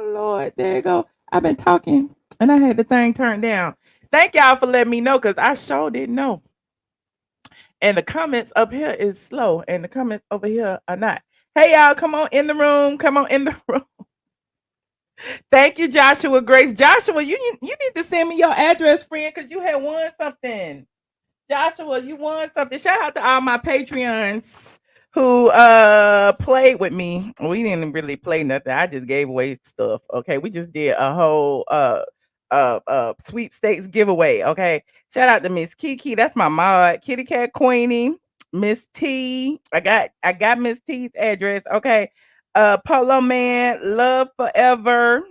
Oh Lord, there you go. I've been talking and I had the thing turned down. Thank y'all for letting me know because I sure didn't know. And the comments up here is slow, and the comments over here are not. Hey y'all, come on in the room. Come on in the room. Thank you, Joshua Grace. Joshua, you need to send me your address, friend, because you had won something. Joshua, you won something. Shout out to all my Patreons who played with me. We didn't really play nothing. I just gave away stuff. Okay. We just did a whole sweepstakes giveaway. Okay. Shout out to Miss Kiki. That's my mod. Kitty Cat Queenie. Miss T. I got Miss T's address. Okay. Polo Man, Love Forever.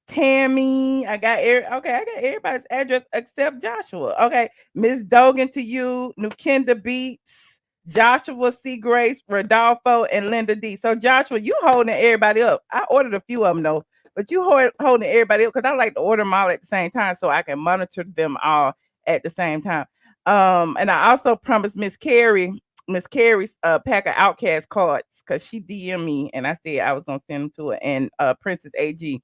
Tammy, I got everybody's address except Joshua. Okay, Miss Dogan to you, Nukinda Beats, Joshua C. Grace, Rodolfo, and Linda D. So Joshua, you holding everybody up. I ordered a few of them though, but you holding everybody up because I like to order them all at the same time so I can monitor them all at the same time. And I also promised Miss Carrie's pack of Outcast cards because she DM'd me and I said I was gonna send them to her, and Princess AG.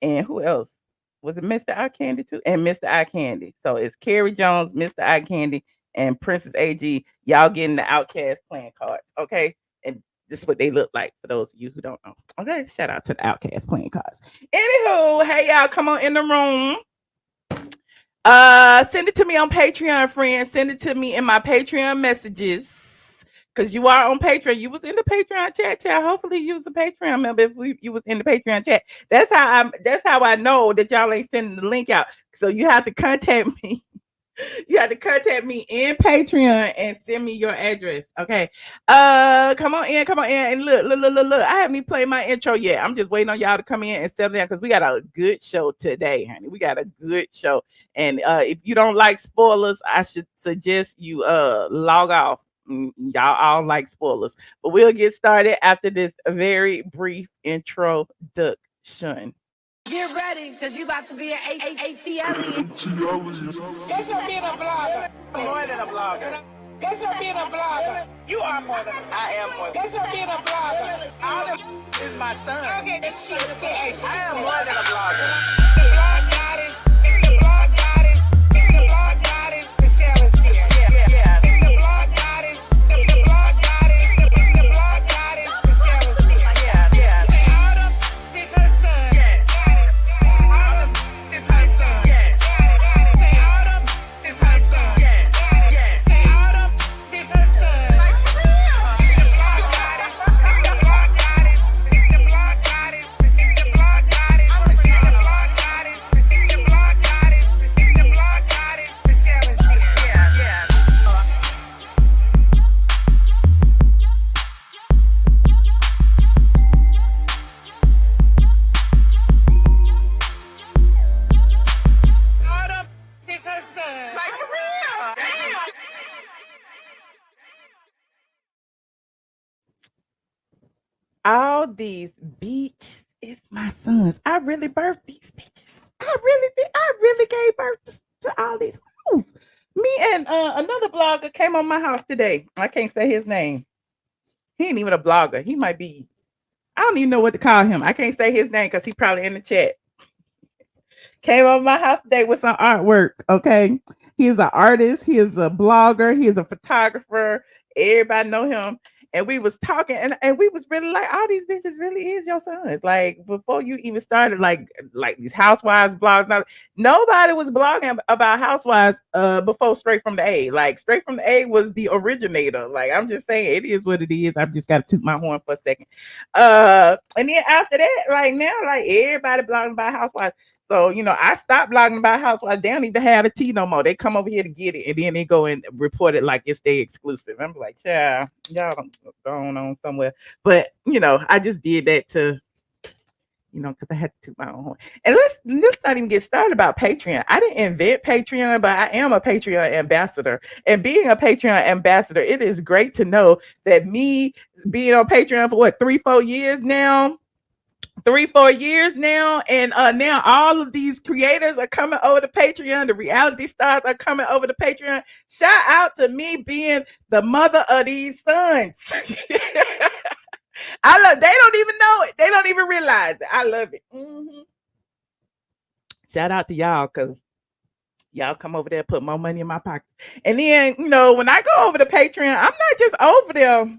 And who else? Was it Mr. Eye Candy too? And Mr. Eye Candy. So it's Carrie Jones, Mr. Eye Candy, and Princess AG. Y'all getting the Outcast playing cards. Okay. And this is what they look like for those of you who don't know. Okay. Shout out to the Outcast playing cards. Anywho, hey y'all, come on in the room. Send it to me on Patreon, friends. Send it to me in my Patreon messages. Because you are on Patreon. You was in the Patreon chat. Hopefully you was a Patreon member if you was in the Patreon chat. That's how I know that y'all ain't sending the link out. So you have to contact me. You have to contact me in Patreon and send me your address. Okay. Come on in. And look. I haven't even played my intro yet. I'm just waiting on y'all to come in and settle down because we got a good show today, honey. We got a good show. And if you don't like spoilers, I should suggest you log off. Y'all all like spoilers, but we'll get started after this very brief introduction. Get ready, because you about to be an ATLien. Guess what being a blogger? More than a blogger. Guess what being a blogger? You are more than a blogger. I am more. Guess what being a blogger? All of is my son. Okay, that shit is good. I am more than a blogger. The blog goddess, the blog goddess, the blog goddess, Michelle is here. Yeah. The blog goddess, the blog goddess, the blog goddess, Michelle is here. Yeah. Autumn is her son. Yes. Autumn It's her son. Yes. say Autumn It's her son. Yes. say Autumn is her son. Like for real. The blog goddess, the blog goddess, the blog goddess, the blog goddess, the blog goddess, the blog goddess, the blog goddess, Michelle is here. Yeah. Autumn is her son. Like for real. All these beaches is my sons. I really birthed these bitches. I really did. I really gave birth to all these hoes. Me and another blogger came on my house today. I can't say his name. He ain't even a blogger. He might be. I don't even know what to call him. I can't say his name because he probably in the chat. Came over my house today with some artwork. Okay. He is an artist. He is a blogger. He is a photographer. Everybody know him. And we was talking and we was really like, all these bitches really is your sons. Like before you even started like these Housewives blogs. Now, nobody was blogging about Housewives before Straight from the A. Like Straight from the A was the originator. Like I'm just saying it is what it is. I've just got to toot my horn for a second. And then after that, like now, like everybody blogging about Housewives. So, you know, I stopped blogging about Housewives. They don't even have a tea no more. They come over here to get it, and then they go and report it like it's their exclusive. I'm like, yeah, y'all going on somewhere. But, you know, I just did that to, you know, because I had to toot my own horn. And let's not even get started about Patreon. I didn't invent Patreon, but I am a Patreon ambassador. And being a Patreon ambassador, it is great to know that me being on Patreon for what, 3-4 years now, 3-4 years now, and now all of these creators are coming over to Patreon. The reality stars are coming over to Patreon. Shout out to me being the mother of these sons. I love. They don't even know it. They don't even realize it. I love it. Shout out to y'all because y'all come over there, put more money in my pockets. And then, when I go over to Patreon, I'm not just over there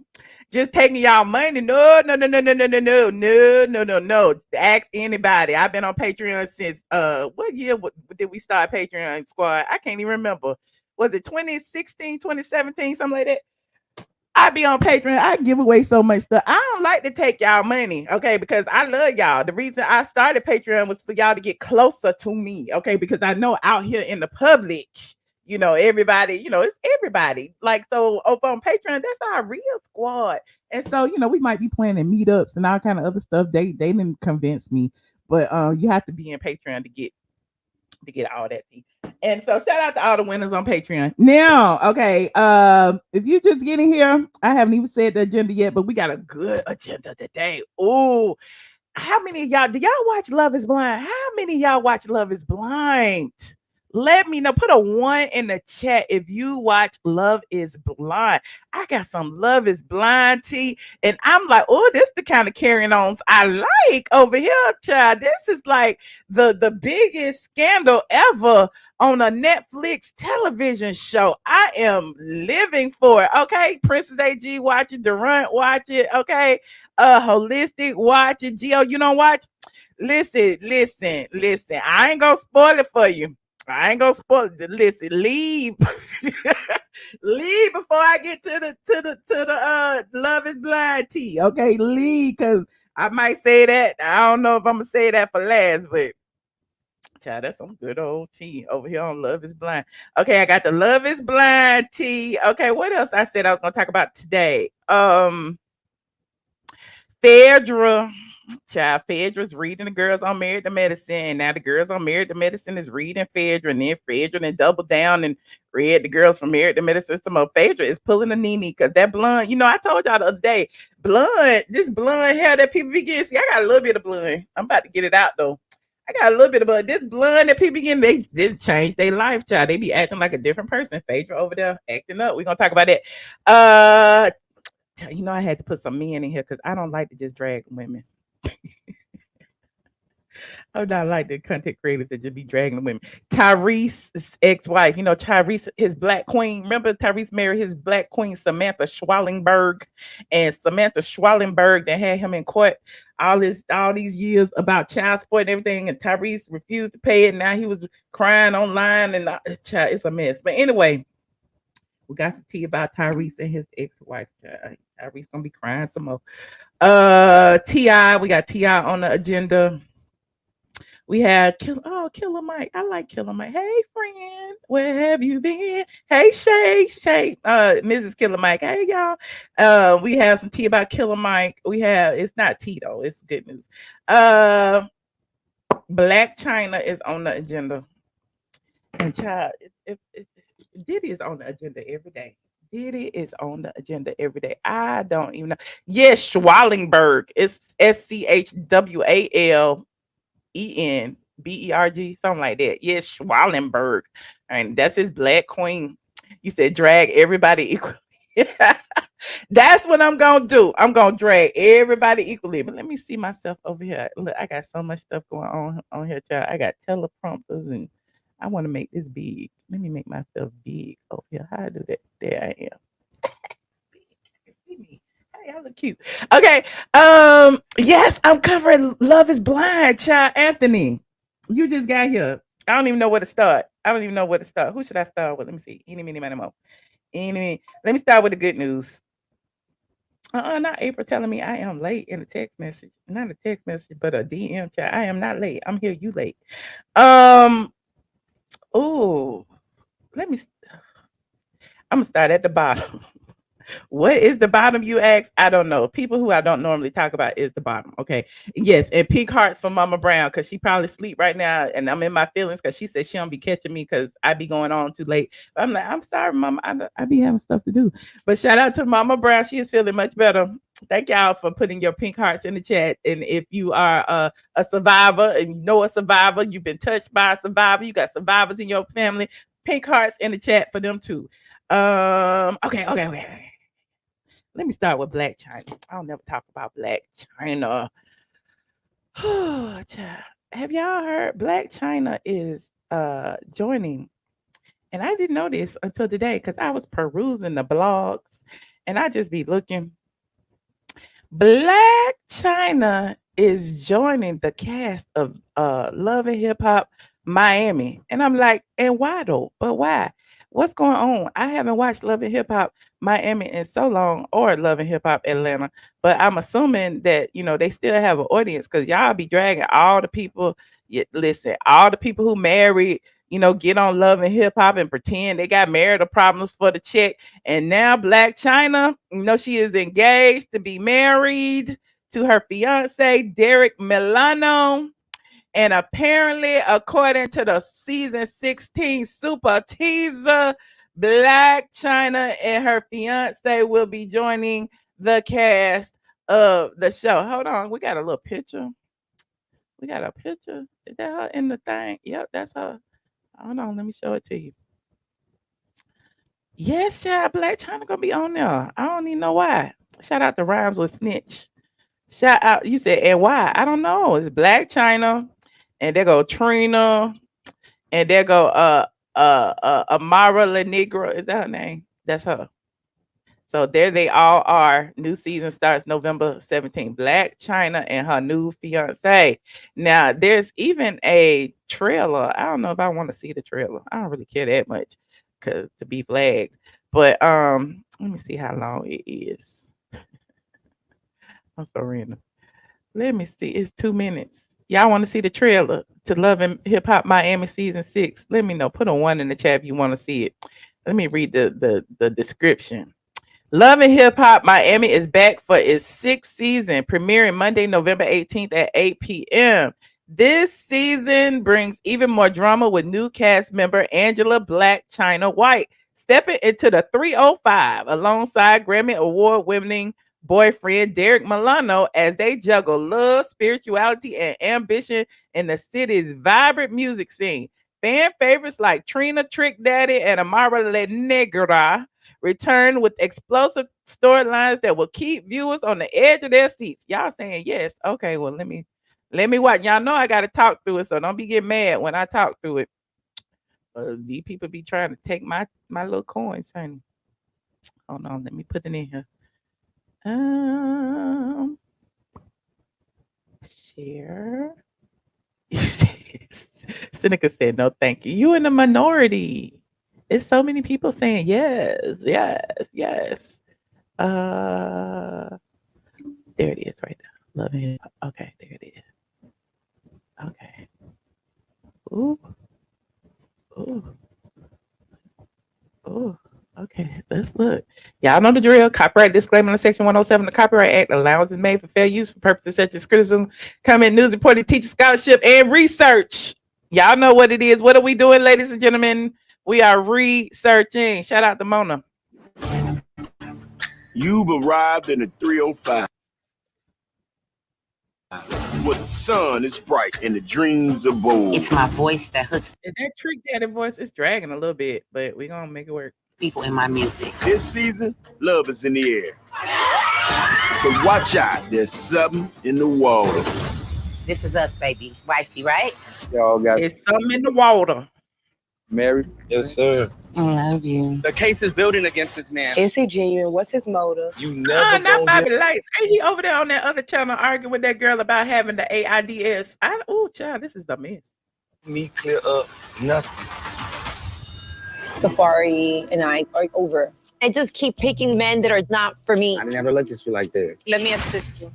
just taking y'all money. No, no, no, no, no, no, no, no, no, no, no, no. Ask anybody. I've been on Patreon since what year did we start Patreon squad? I can't even remember. Was it 2016, 2017, something like that? I be on Patreon. I give away so much stuff. I don't like to take y'all money, okay? Because I love y'all. The reason I started Patreon was for y'all to get closer to me, okay? Because I know out here in the public, everybody, it's everybody. Like, so over on Patreon, that's our real squad. And so, we might be planning meetups and all kind of other stuff. They didn't convince me, but you have to be in Patreon to get all that tea. And so shout out to all the winners on Patreon. Now, okay, if you just getting here, I haven't even said the agenda yet, but we got a good agenda today. Oh, how many of y'all do y'all watch Love is Blind? How many of y'all watch Love is Blind? Let me know. Put a 1 in the chat if you watch Love is Blind. I got some Love is Blind tea, and I'm like, oh, this the kind of carrying ons I like over here, child. This is like the biggest scandal ever on a Netflix television show. I am living for it. Okay, Princess AG watch it, Durant watch it. Okay, Holistic watch it. Gio, you don't watch? Listen. I ain't gonna spoil it for you. I ain't gonna spoil it. Listen, leave. Leave before I get to the Love is Blind tea. Okay, leave, because I might say that. I don't know if I'm gonna say that for last, but child, that's some good old tea over here on Love is Blind. Okay, I got the Love is Blind tea. Okay, what else I said I was gonna talk about today? Phaedra. Child, Phaedra's reading the girls on Married to Medicine. Now the girls on Married to Medicine is reading Phaedra, and then Phaedra then doubled down and read the girls from Married to Medicine. Some of Phaedra is pulling a Nene because that blonde, I told y'all the other day, this blonde hair that people be getting. See, I got a little bit of blonde. I'm about to get it out though. I got a little bit of blonde. This blonde that people getting, they did change their life, child. They be acting like a different person. Phaedra over there acting up. We're gonna talk about that. I had to put some men in here because I don't like to just drag women. I'm not like the content creators that just be dragging the women. Tyrese's ex-wife, Tyrese, his black queen. Remember, Tyrese married his black queen, Samantha Schwallenberg, and Samantha Schwallenberg that had him in court all these years about child support and everything, and Tyrese refused to pay it. Now he was crying online, and child, it's a mess. But anyway, we got some tea about Tyrese and his ex-wife. Tyrese gonna be crying some more. T.I., we got T.I. on the agenda. We had Killer Mike. I like Killer Mike. Hey, friend, where have you been? Hey, Shay, Mrs. Killer Mike. Hey, y'all. We have some tea about Killer Mike. It's not tea though. It's good news. Blac Chyna is on the agenda. And child, Diddy is on the agenda every day. Diddy is on the agenda every day. I don't even know. Yes, Schwallenberg. It's SCHWALENBERG, something like that. Yes, Schwallenberg. And that's his black queen. You said drag everybody equally. That's what I'm gonna do. I'm gonna drag everybody equally. But let me see myself over here. Look, I got so much stuff going on here, child. I got teleprompters and I want to make this big. Let me make myself big over here. How I do that? There I am. See me. Hey, I look cute. Okay. Yes, I'm covering Love is Blind, child. Anthony, you just got here. I don't even know where to start. Who should I start with? Let me see. Eeny, meeny, miny, mo. Let me start with the good news. Not April telling me I am late in a text message. Not a text message, but a DM chat. I am not late. I'm here. You late. Oh, I'm gonna start at the bottom. What is the bottom, you ask? I don't know. People who I don't normally talk about is the bottom. Okay. Yes, and pink hearts for Mama Brown because she probably sleep right now, and I'm in my feelings because she said she don't be catching me because I be going on too late. But I'm like, I'm sorry, Mama. I be having stuff to do. But shout out to Mama Brown. She is feeling much better. Thank y'all for putting your pink hearts in the chat. And if you are a survivor and you know a survivor, you've been touched by a survivor, you got survivors in your family, pink hearts in the chat for them too. Okay. Let me start with Blac Chyna. I'll never talk about Blac Chyna. Child. Have y'all heard Blac Chyna is joining? And I didn't know this until today because I was perusing the blogs and I just be looking. Blac Chyna is joining the cast of Love and Hip Hop Miami. And I'm like, and why though? But why? What's going on? I haven't watched Love and Hip Hop Miami in so long or Love and Hip Hop Atlanta, but I'm assuming that, they still have an audience because y'all be dragging all the people. Listen, all the people who married, get on Love and Hip Hop and pretend they got marital problems for the check. And now Blac Chyna, she is engaged to be married to her fiance, Derek Milano. And apparently, according to the season 16 super teaser, Blac Chyna and her fiance will be joining the cast of the show. Hold on, we got a little picture. We got a picture. Is that her in the thing? Yep, that's her. Hold on, let me show it to you. Yes, child, Blac Chyna gonna be on there. I don't even know why. Shout out to Rhymes with Snitch. Shout out, you said, and why? I don't know. It's Blac Chyna, and there go Trina, and there go Amara La Negra. Is that her name? That's her. So there they all are. New season starts November 17th. Blac Chyna and her new fiance. Now there's even a trailer. I don't know if I want to see the trailer. I don't really care that much because to be flagged. But let me see how long it is. I'm so random. Let me see. It's 2 minutes. Y'all want to see the trailer to Love and Hip Hop Miami season 6? Let me know. Put a 1 in the chat if you want to see it. Let me read the description. Love and Hip Hop Miami is back for its 6th season, premiering Monday, November 18th at 8 p.m. This season brings even more drama with new cast member Angela Blac Chyna White stepping into the 305 alongside Grammy Award-winning boyfriend Derek Milano as they juggle love, spirituality, and ambition in the city's vibrant music scene. Fan favorites like Trina, Trick Daddy, and Amara La Negra return with explosive storylines that will keep viewers on the edge of their seats. Y'all saying yes? Okay, well let me watch. Y'all know I gotta talk through it, so don't be getting mad when I talk through it. These people be trying to take my little coins, honey. Hold on, let me put it in here. Share. Seneca said no, thank you. You in the minority. It's so many people saying yes. There it is right now. Love it. Okay, there it is. Okay. Ooh. Okay, let's look. Y'all know the drill. Copyright disclaimer in Section 107 of the Copyright Act. Allowance is made for fair use for purposes such as criticism, comment, news reporting, teaching, scholarship, and research. Y'all know what it is. What are we doing, ladies and gentlemen? We are researching. Shout out to Mona. You've arrived in the 305 where the sun is bright and the dreams are bold. It's my voice that hooks Is that Trick Daddy voice? It's dragging a little bit, but we're going to make it work. people in my music. This season, love is in the air. But watch out, there's something in the water. This is us, baby. Wifey, right? Y'all got It's something in the water. married? Yes, sir. I love you. The case is building against this man. Is he genuine? What's his motive? You never Not gonna Bobby get Lights. Ain't he over there on that other channel arguing with that girl about having the AIDS? Oh, child, this is a mess. me clear up nothing. Safari and I are over. I just keep picking men that are not for me. I never looked at you like that. Let me assist you.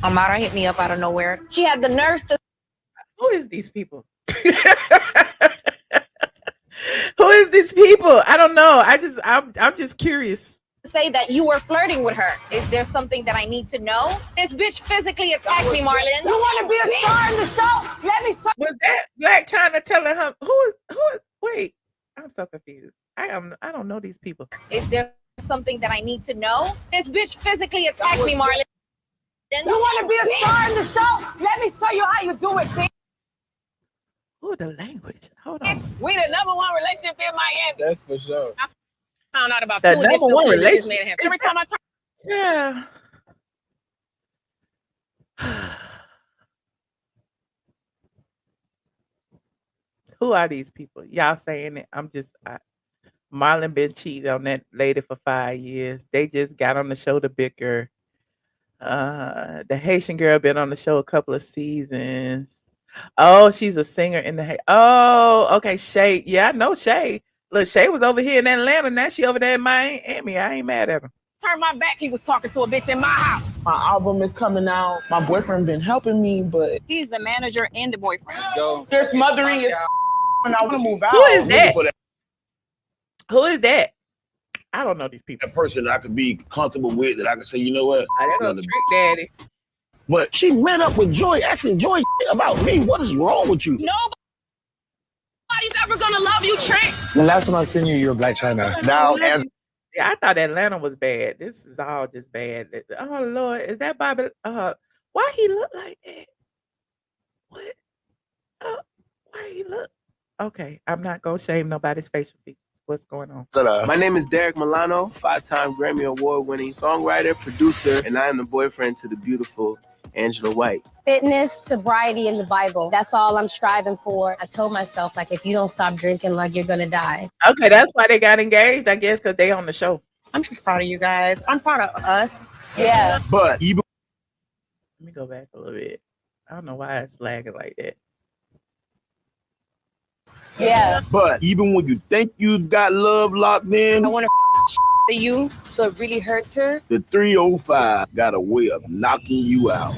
Amara hit me up out of nowhere. She had the nerve to Who is these people? Who is these people? I don't know. I'm just curious. say that you were flirting with her. Is there something that I need to know? This bitch physically attacked me, Marlon. You want to be a star in the show? Let me show Was that Blac Chyna telling her who is wait, I'm so confused. I don't know these people. Is there something that I need to know? This bitch physically attacked me, Marlon. You want to be a star in the show? Let me show you how you do it, bitch. Oh, the language. Hold on. We the #1 relationship in Miami. That's for sure. found out about The two number additional one kids that this man relationship. has. Every time I talk, Yeah. Who are these people? Y'all saying it. Marlon been cheating on that lady for 5 years. They just got on the show to bicker. The Haitian girl been on the show a couple of seasons. Oh, she's a singer in the Oh, okay, Shay. Yeah, I know Shay. Look, Shay was over here in Atlanta. Now she over there in Miami. I ain't mad at her. turn my back, he was talking to a bitch in my house. My album is coming out. My boyfriend been helping me, but He's the manager and the boyfriend. their smothering is and I want to move out. Who is that? For that Who is that? I don't know these people. person that I could be comfortable with, that I could say, you know what? They gonna trick daddy. But she met up with Joy, asking Joy about me. What is wrong with you? Nobody's ever gonna love you, Trent. The last time I seen you, you were Blac Chyna. Now, as Yeah, I thought Atlanta was bad. This is all just bad. Oh Lord, is that Bobby? Why he look like that? What? Why he look? Okay, I'm not gonna shame nobody's facial features. What's going on? My name is Derek Milano, 5-time Grammy Award-winning songwriter, producer, and I am the boyfriend to the beautiful Angela White. Fitness, sobriety, and the Bible. That's all I'm striving for. I told myself, like, if you don't stop drinking, like, you're gonna die. Okay, that's why they got engaged, I guess, because they on the show. I'm just proud of you guys. I'm proud of us. Yeah. But even Let me go back a little bit. I don't know why it's lagging like that. Yeah. But even when you think you've got love locked in, I want to for you, so it really hurts her. the 305 got a way of knocking you out.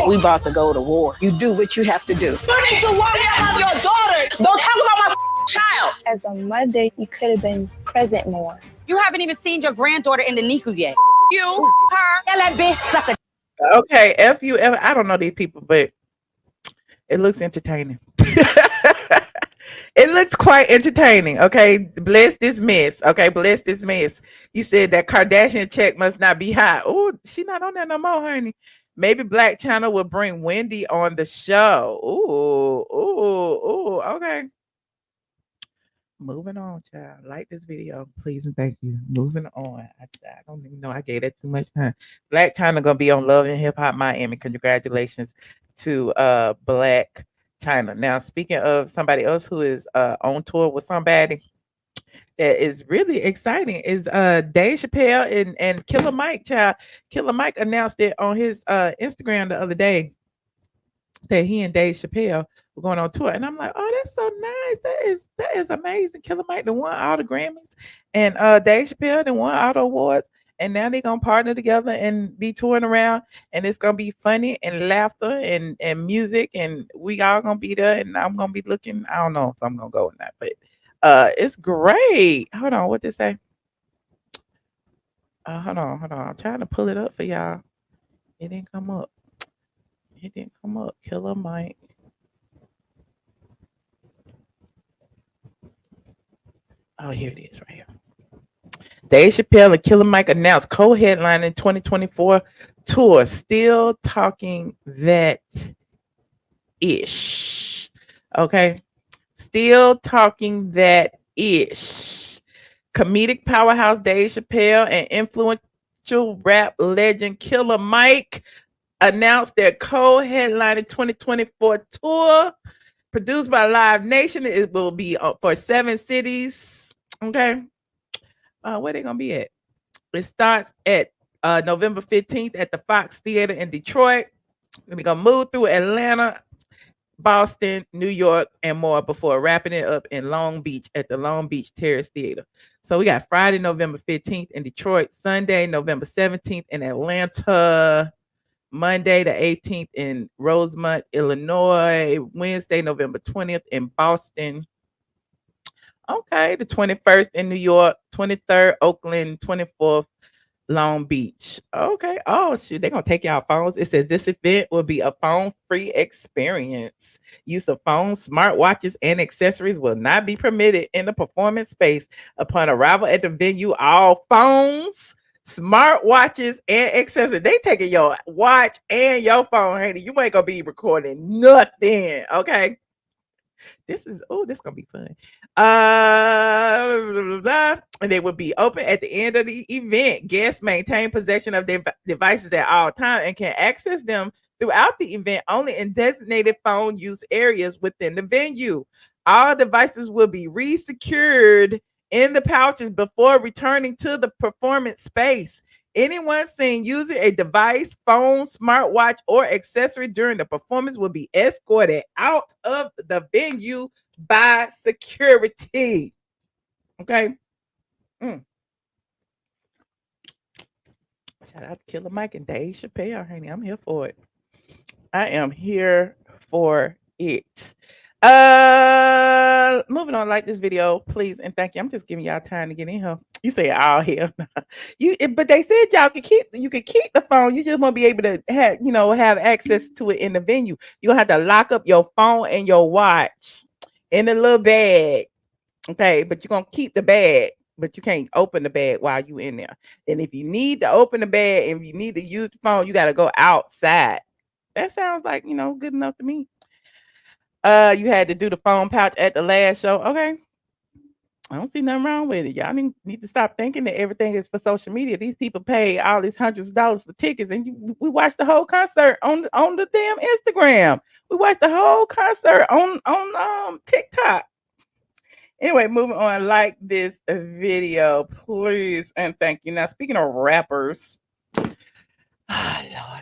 we about to go to war. You do what you have to do. You need to worry about your daughter. Don't talk about my child. As a mother, you could have been present more. You haven't even seen your granddaughter in the NICU yet. You, her. Tell that bitch suck a. Okay, I don't know these people, but it looks entertaining. It looks quite entertaining. Okay, bless this miss. Okay, bless this miss. You said that Kardashian check must not be high. Oh, she not on there no more, honey. Maybe Blac Chyna will bring Wendy on the show. Ooh, okay. Moving on, child. Like this video, please and thank you. Moving on. I don't even know I gave that too much time. Blac Chyna gonna be on Love and Hip Hop Miami. Congratulations to Blac Chyna. Now, speaking of somebody else who is on tour with somebody that is really exciting is Dave Chappelle and Killer Mike, child. Killer Mike announced it on his Instagram the other day that he and Dave Chappelle were going on tour. And I'm like, oh, that's so nice. That is amazing. Killer Mike done won all the Grammys and Dave Chappelle done won all the awards. And now they're gonna partner together and be touring around, and it's gonna be funny and laughter and music, and we all gonna be there, and I'm gonna be looking. I don't know if I'm gonna go or not, but it's great. Hold on, what they say? Hold on. I'm trying to pull it up for y'all. It didn't come up. Killer Mike. Oh, here it is, right here. Dave Chappelle and Killer Mike announced co-headlining 2024 tour. Still talking that ish. Okay. Still talking that ish. Comedic powerhouse Dave Chappelle and influential rap legend Killer Mike announced their co-headlining 2024 tour. Produced by Live Nation. It will be for 7 cities. Okay. Where they gonna be at? It starts at November 15th at the Fox Theater in Detroit. We're gonna move through Atlanta, Boston, New York, and more before wrapping it up in Long Beach at the Long Beach Terrace Theater. So we got Friday, November 15th in Detroit, Sunday, November 17th in Atlanta, Monday the 18th in Rosemont, Illinois, Wednesday, November 20th in Boston. Okay, the 21st in New York, 23rd Oakland, 24th Long Beach. Okay. Oh, shoot, they're gonna take y'all phones. It says this event will be a phone-free experience. Use of phones, smartwatches, and accessories will not be permitted in the performance space. Upon arrival at the venue, all phones, smartwatches, and accessories. They taking your watch and your phone, honey. You ain't gonna be recording nothing. Okay. This gonna be fun. And they will be open at the end of the event. Guests maintain possession of their devices at all times and can access them throughout the event only in designated phone use areas within the venue. All devices will be re-secured in the pouches before returning to the performance space. Anyone seen using a device, phone, smartwatch, or accessory during the performance will be escorted out of the venue by security. Okay. Shout out to Killer Mike and Dave Chappelle, honey. I'm here for it. I am here for it. Moving on, like this video, please, and thank you. I'm just giving y'all time to get in here. You say all here. But they said y'all could keep the phone. You just won't be able to have access to it in the venue. You're gonna have to lock up your phone and your watch in a little bag. Okay, but you're gonna keep the bag, but you can't open the bag while you in there. And if you need to open the bag and you need to use the phone, you gotta go outside. That sounds like good enough to me. You had to do the phone pouch at the last show. Okay. I don't see nothing wrong with it. Y'all need to stop thinking that everything is for social media. These people pay all these hundreds of dollars for tickets, and we watched the whole concert on the damn Instagram. We watched the whole concert on TikTok. Anyway, moving on. Like this video, please, and thank you. Now, speaking of rappers, Lord.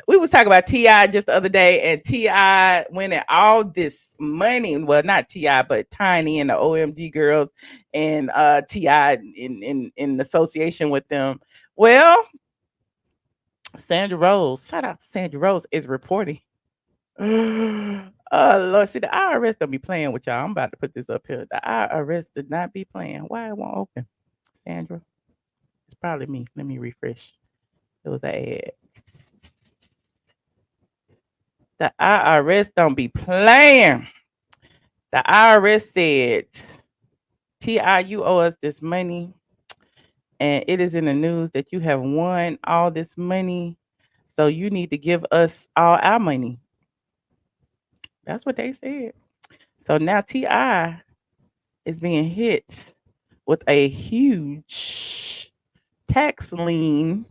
We was talking about T.I. just the other day, and T.I. winning all this money. Well, not T.I., but Tiny and the OMG girls, and T.I. in association with them. Well, Sandra Rose, shout out to Sandra Rose, is reporting. Lord, see, the IRS don't be playing with y'all. I'm about to put this up here. The IRS did not be playing. Why it won't open? Sandra, it's probably me. Let me refresh. It was an ad. The IRS don't be playing. The IRS said, T.I., you owe us this money. And it is in the news that you have won all this money. So you need to give us all our money. That's what they said. So now T.I. is being hit with a huge tax lien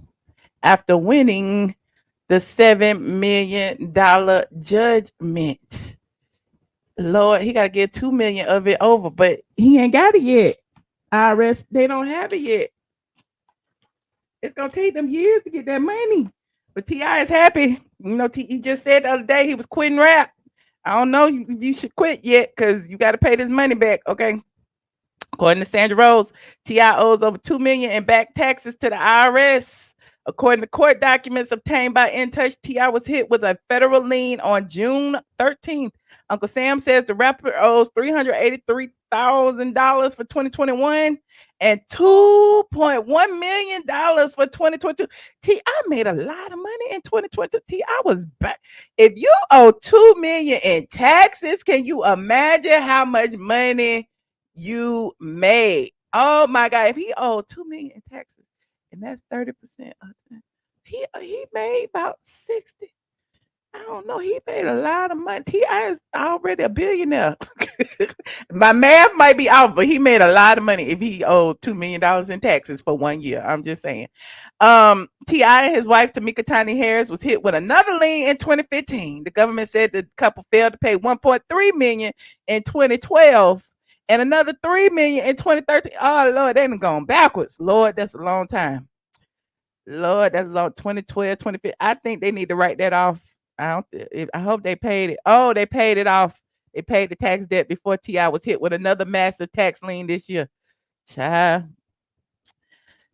after winning the $7 million judgment. Lord, he got to get $2 million of it over, but he ain't got it yet. IRS, they don't have it yet. It's going to take them years to get that money. But T.I. is happy. He just said the other day he was quitting rap. I don't know if you should quit yet because you got to pay this money back, okay? According to Sandra Rose, T.I. owes over $2 million in back taxes to the IRS. According to court documents obtained by InTouch, T.I. was hit with a federal lien on June 13th. Uncle Sam says the rapper owes $383,000 for 2021 and $2.1 million for 2022. T.I. made a lot of money in 2022. T.I. was back. If you owe $2 million in taxes, can you imagine how much money you made? Oh my God! If he owed $2 million in taxes, and that's 30%. He made about 60. I don't know. He made a lot of money. T.I. is already a billionaire. My math might be off, but he made a lot of money if he owed $2 million in taxes for 1 year. I'm just saying. T.I. and his wife, Tamika Tiny Harris, was hit with another lien in 2015. The government said the couple failed to pay $1.3 million in 2012. And another $3 million in 2013. Oh, Lord, they done gone backwards. Lord, that's a long time. Lord, that's a long 2012, 2015. I think they need to write that off. I hope they paid it. Oh, they paid it off. They paid the tax debt before T.I. was hit with another massive tax lien this year. Child,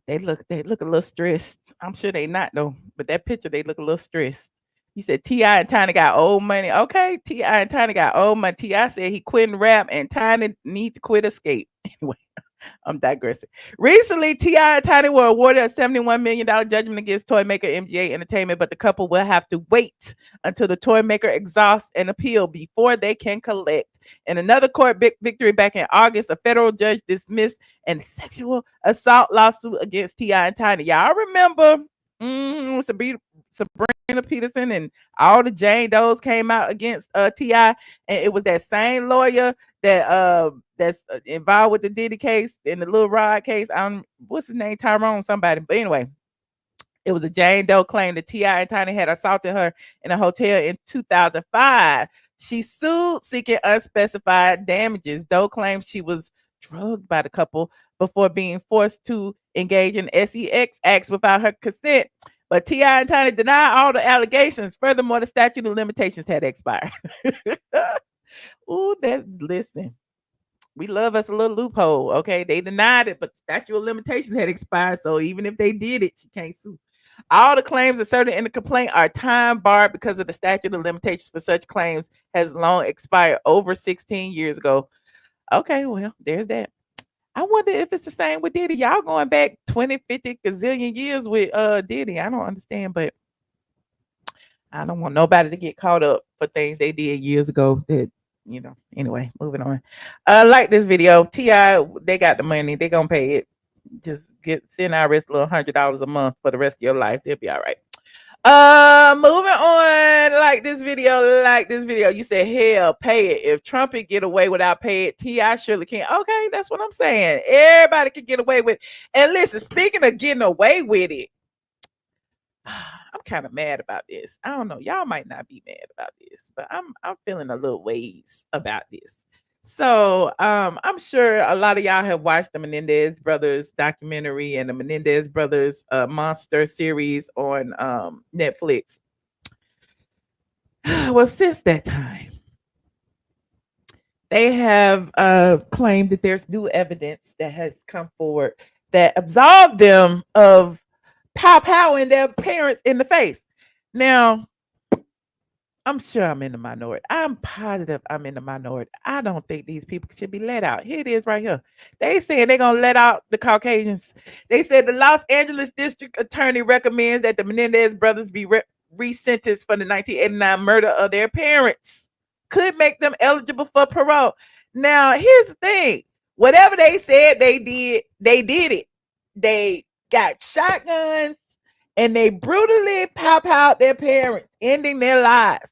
they look a little stressed. I'm sure they not though, but that picture they look a little stressed. He said T.I. and Tiny got old money. Okay, T.I. and Tiny got old money. T.I. said he quitting rap and Tiny need to quit escape. Anyway, I'm digressing. Recently, T.I. and Tiny were awarded a $71 million judgment against toy maker MGA Entertainment, but the couple will have to wait until the toy maker exhausts an appeal before they can collect. In another court victory back in August, a federal judge dismissed a sexual assault lawsuit against T.I. and Tiny. Y'all remember Sabrina Peterson and all the Jane Does came out against T.I. and it was that same lawyer that's involved with the Diddy case and the Lil Rod case. What's his name? Tyrone somebody. But anyway, it was a Jane Doe claim that T.I. and Tiny had assaulted her in a hotel in 2005. She sued seeking unspecified damages. Doe claims she was drugged by the couple before being forced to engage in sex acts without her consent. But T.I. and Tiny denied all the allegations. Furthermore, the statute of limitations had expired. Ooh, listen. We love us a little loophole. Okay, they denied it, but the statute of limitations had expired. So even if they did it, she can't sue. All the claims asserted in the complaint are time barred because of the statute of limitations for such claims has long expired over 16 years ago. Okay, well, there's that. I wonder if it's the same with Diddy. Y'all going back 20, 50 gazillion years with Diddy. I don't understand, but I don't want nobody to get caught up for things they did years ago that, anyway, moving on. Like this video. T.I., they got the money. They gonna pay it. Just send IRS a little $100 a month for the rest of your life. They'll be all right. Moving on. Like this video. You said, hell, pay it. If Trump could get away without pay it, T.I. surely can. Okay, that's what I'm saying. Everybody can get away with it. And listen, speaking of getting away with it, I'm kind of mad about this. I don't know. Y'all might not be mad about this, but I'm feeling a little ways about this. So I'm sure a lot of y'all have watched the Mendendez Brothers documentary and the Mendendez Brothers monster series on Netflix. Well, since that time, they have claimed that there's new evidence that has come forward that absolved them of powing their parents in the face. Now, I'm sure I'm in the minority. I'm positive I'm in the minority. I don't think these people should be let out. Here it is right here. They saying they're going to let out the Caucasians. They said the Los Angeles District Attorney recommends that the Mendendez brothers be resentenced for the 1989 murder of their parents. Could make them eligible for parole. Now, here's the thing. Whatever they said they did it. They got shotguns and they brutally out their parents, ending their lives.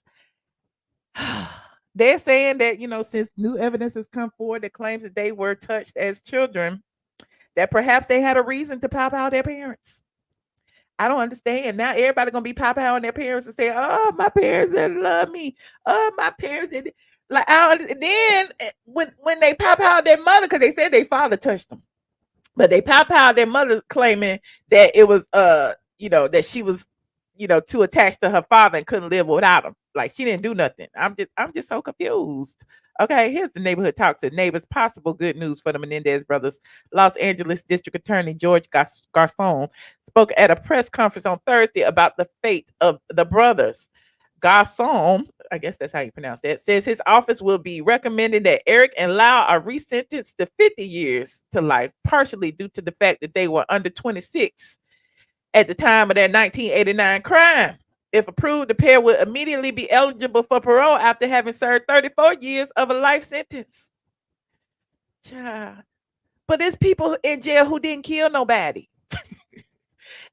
They're saying that, since new evidence has come forward that claims that they were touched as children, that perhaps they had a reason to out their parents. I don't understand. Now everybody gonna be out their parents and say, "Oh, my parents didn't love me. Oh, my parents didn't." Like, then when they out their mother, because they said their father touched them, but they out their mother claiming that it was that she was too attached to her father and couldn't live without him. Like she didn't do nothing. I'm just so confused. Okay, here's the neighborhood talk. Said neighbors, possible good news for the Mendendez brothers. Los Angeles District Attorney George Garcon spoke at a press conference on Thursday about the fate of the brothers. Garcon, I guess that's how you pronounce that, says his office will be recommending that Eric and Lau are resentenced to 50 years to life, partially due to the fact that they were under 26 at the time of their 1989 crime. If approved, the pair would immediately be eligible for parole after having served 34 years of a life sentence. Child. But it's people in jail who didn't kill nobody.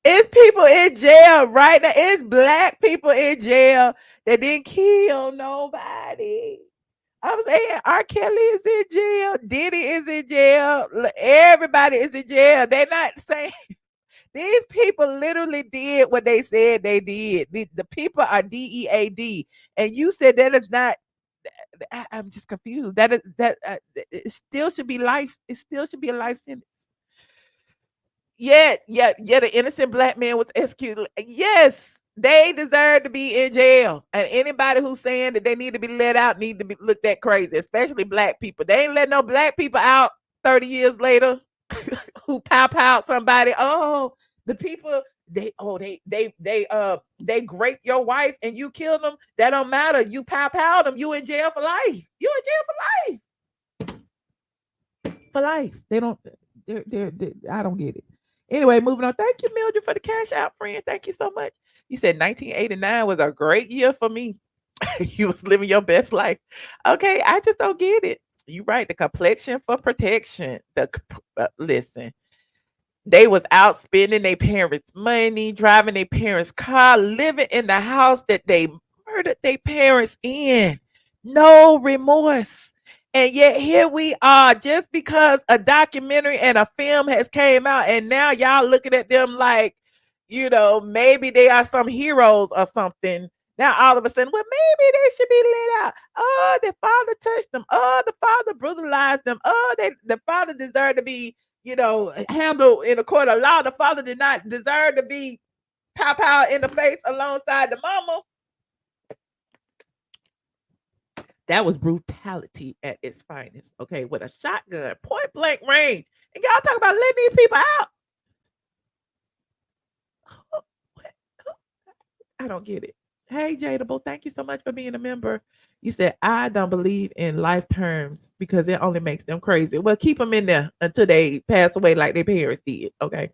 It's people in jail right now. It's black people in jail that didn't kill nobody. I'm saying R. Kelly is in jail. Diddy is in jail. Everybody is in jail. They're not saying... These people literally did what they said they did. The people are DEAD, and you said that is not. I'm just confused. It still should be life. It still should be a life sentence. Yet, an innocent black man was executed. Yes, they deserve to be in jail, and anybody who's saying that they need to be let out need to be looked at crazy, especially black people. They ain't letting no black people out 30 years later. Who out somebody? Oh, the people they grape your wife and you kill them. That don't matter. You out them. You in jail for life. You in jail for life. For life. They don't. I don't get it. Anyway, moving on. Thank you, Mildred, for the cash out, friend. Thank you so much. You said 1989 was a great year for me. You was living your best life. Okay, I just don't get it. You right. The complexion for protection. Listen, they was out spending their parents' money, driving their parents' car, living in the house that they murdered their parents in. No remorse. And yet here we are, just because a documentary and a film has came out, and now y'all looking at them like, maybe they are some heroes or something. Now all of a sudden, well, maybe they should be let out. Oh, the father touched them. Oh, the father brutalized them. Oh, the father deserved to be, handled in a court of law. The father did not deserve to be pow in the face alongside the mama. That was brutality at its finest. Okay, with a shotgun, point blank range. And y'all talk about letting these people out. I don't get it. Hey, Jadable, thank you so much for being a member. You said, I don't believe in life terms because it only makes them crazy. Well, keep them in there until they pass away like their parents did. Okay.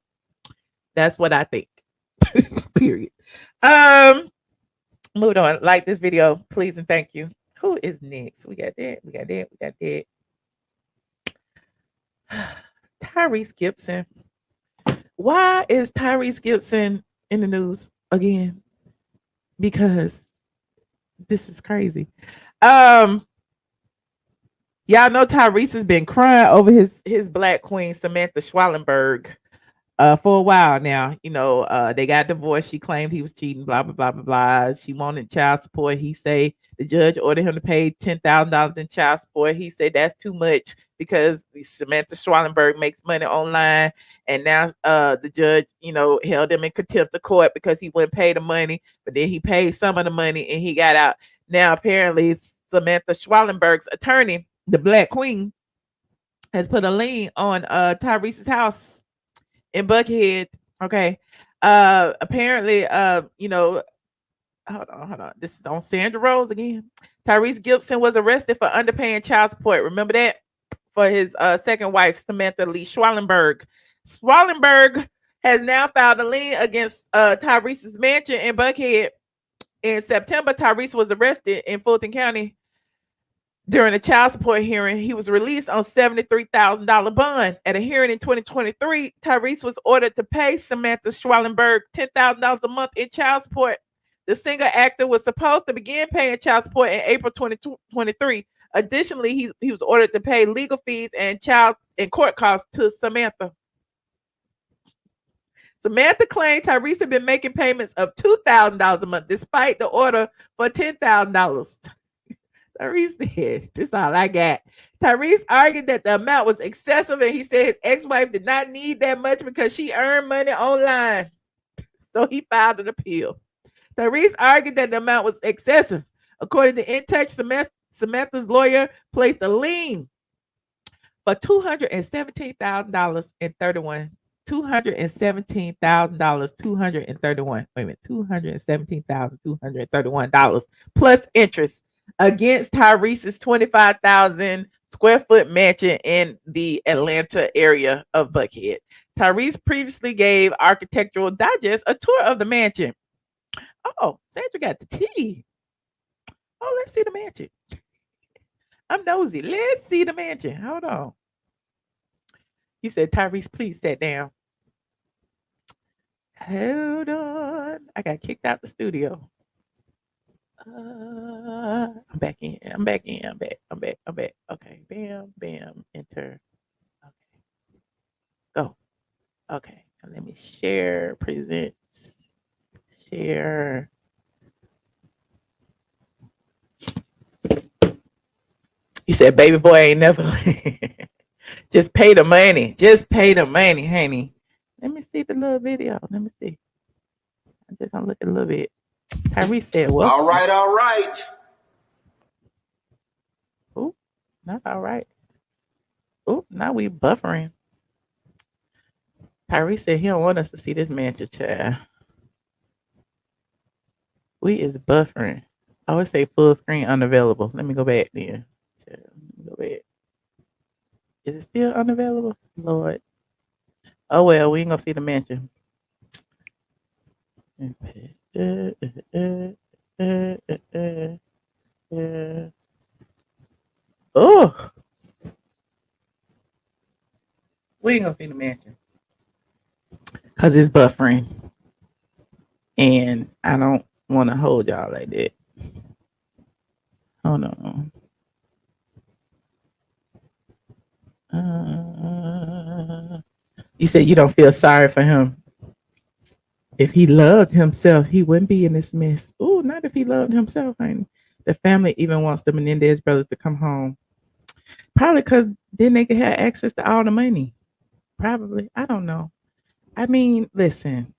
That's what I think. Period. Moving on. Like this video, please and thank you. Who is next? We got that. Tyrese Gibson. Why is Tyrese Gibson in the news again? Because this is crazy. Y'all know Tyrese has been crying over his black queen Samantha Schwallenberg for a while now. They got divorced. She claimed he was cheating, blah, blah, blah, blah, blah. She wanted child support. He say the judge ordered him to pay $10,000 in child support. He said that's too much because Samantha Schwallenberg makes money online. And now the judge, held him in contempt of court because he wouldn't pay the money. But then he paid some of the money and he got out. Now, apparently, Samantha Schwallenberg's attorney, the Black Queen, has put a lien on Tyrese's house in Buckhead. Okay. Apparently, hold on. This is on Sandra Rose again. Tyrese Gibson was arrested for underpaying child support. Remember that? For his second wife, Samantha Lee Schwallenberg. Schwallenberg has now filed a lien against Tyrese's mansion in Buckhead. In September, Tyrese was arrested in Fulton County during a child support hearing. He was released on $73,000 bond. At a hearing in 2023, Tyrese was ordered to pay Samantha Schwallenberg $10,000 a month in child support. The singer actor was supposed to begin paying child support in April 2023. Additionally, he was ordered to pay legal fees and court costs to Samantha. Samantha claimed Tyrese had been making payments of $2,000 a month despite the order for $10,000. Tyrese said, "This is all I got." Tyrese argued that the amount was excessive, and he said his ex-wife did not need that much because she earned money online. So he filed an appeal. Tyrese argued that the amount was excessive. According to In Touch, Samantha's lawyer placed a lien for $217,000 and $217,231 plus interest against Tyrese's 25,000 square foot mansion in the Atlanta area of Buckhead. Tyrese previously gave Architectural Digest a tour of the mansion. Oh, Sandra got the tea. Oh, let's see the mansion. I'm nosy. Let's see the mansion. Hold on. He said, Tyrese, please sit down. Hold on. I got kicked out the studio. I'm back in. I'm back. Okay. Bam. Enter. Okay. Go. Okay. Let me share. Present. Share. He said, baby boy ain't never. Just pay the money. Just pay the money, honey. Let me see the little video. Let me see. I'm just gonna look at a little bit. Tyrese said, well. All right. Oh, not all right. Oh, now we buffering. Tyrese said he don't want us to see this mansion, child. We is buffering. I always say full screen unavailable. Let me go back then. Child, let me go back. Is it still unavailable? Lord. Oh well, we ain't gonna see the mansion. Oh, we ain't gonna see the mansion because it's buffering, and I don't want to hold y'all like that. Hold on. You said you don't feel sorry for him. If he loved himself, he wouldn't be in this mess. Oh, not if he loved himself, honey. The family even wants the Mendendez brothers to come home. Probably because then they could have access to all the money. Probably. I don't know. I mean, listen,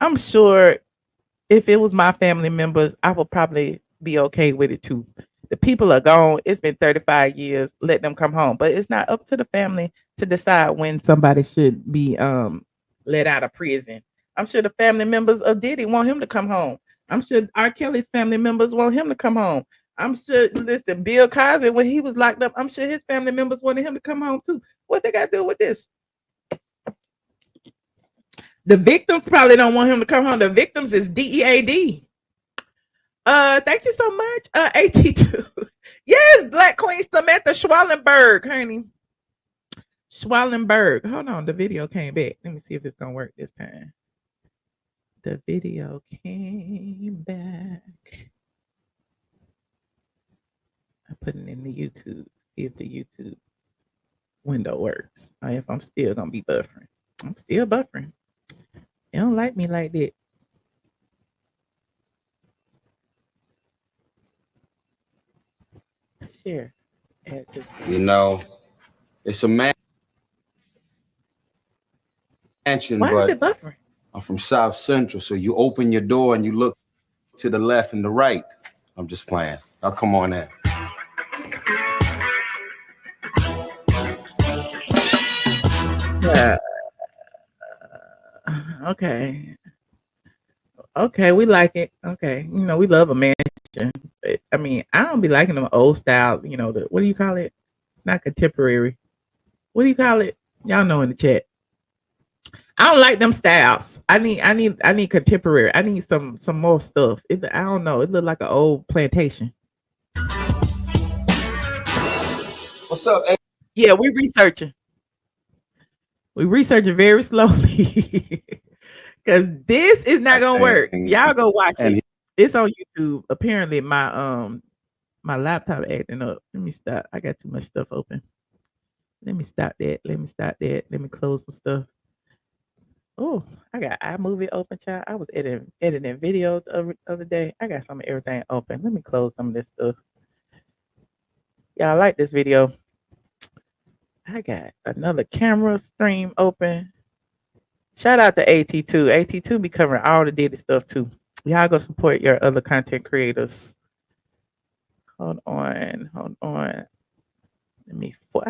I'm sure if it was my family members, I would probably be okay with it too. The people are gone. It's been 35 years. Let them come home. But it's not up to the family to decide when somebody should be let out of prison. I'm sure the family members of Diddy want him to come home. I'm sure R. Kelly's family members want him to come home. I'm sure, listen, Bill Cosby, when he was locked up, I'm sure his family members wanted him to come home too. What they got to do with this? The victims probably don't want him to come home. The victims is DEAD. Thank you so much. AT2. Yes, Black Queen Samantha Schwallenberg, honey. Schwallenberg. Hold on, the video came back. Let me see if it's gonna work this time. The video came back. I put it in the YouTube. See if the YouTube window works. Or if I'm still gonna be buffering. I'm still buffering. They don't like me like that. Share. You know, it's a mansion, Why but is it buffering? I'm from South Central, so you open your door and you look to the left and the right. I'm just playing. Now come on in. Okay. Okay, we like it. Okay, you know, we love a mansion. But, I mean, I don't be liking them old style, you know, what do you call it? Not contemporary. What do you call it? Y'all know in the chat. I don't like them styles. I need contemporary. I need some more stuff. I don't know. It look like an old plantation. What's up? Yeah, we researching. We researching very slowly. Cause this is not gonna work. Y'all go watch it. It's on YouTube. Apparently, my laptop acting up. Let me stop. I got too much stuff open. Let me stop that. Let me close some stuff. Oh, I got iMovie open, child. I was editing videos the other day. I got some of everything open. Let me close some of this stuff. Y'all like this video? I got another camera stream open. Shout out to AT2. AT2 be covering all the Diddy stuff too. Y'all go support your other content creators. Hold on. I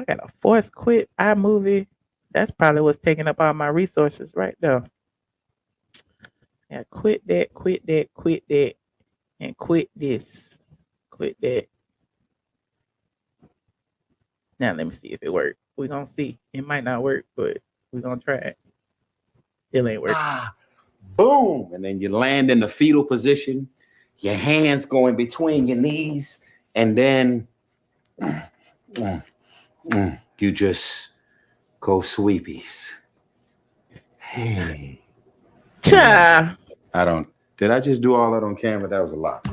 got a force quit iMovie. That's probably what's taking up all my resources right there. Yeah, quit that, and quit this. Quit that. Now let me see if it works. We're gonna see. It might not work, but we're gonna try it. Still ain't working. Boom. And then you land in the fetal position. Your hands go in between your knees. And then you just go sweepies. Hey. Cha. Did I just do all that on camera? That was a lot.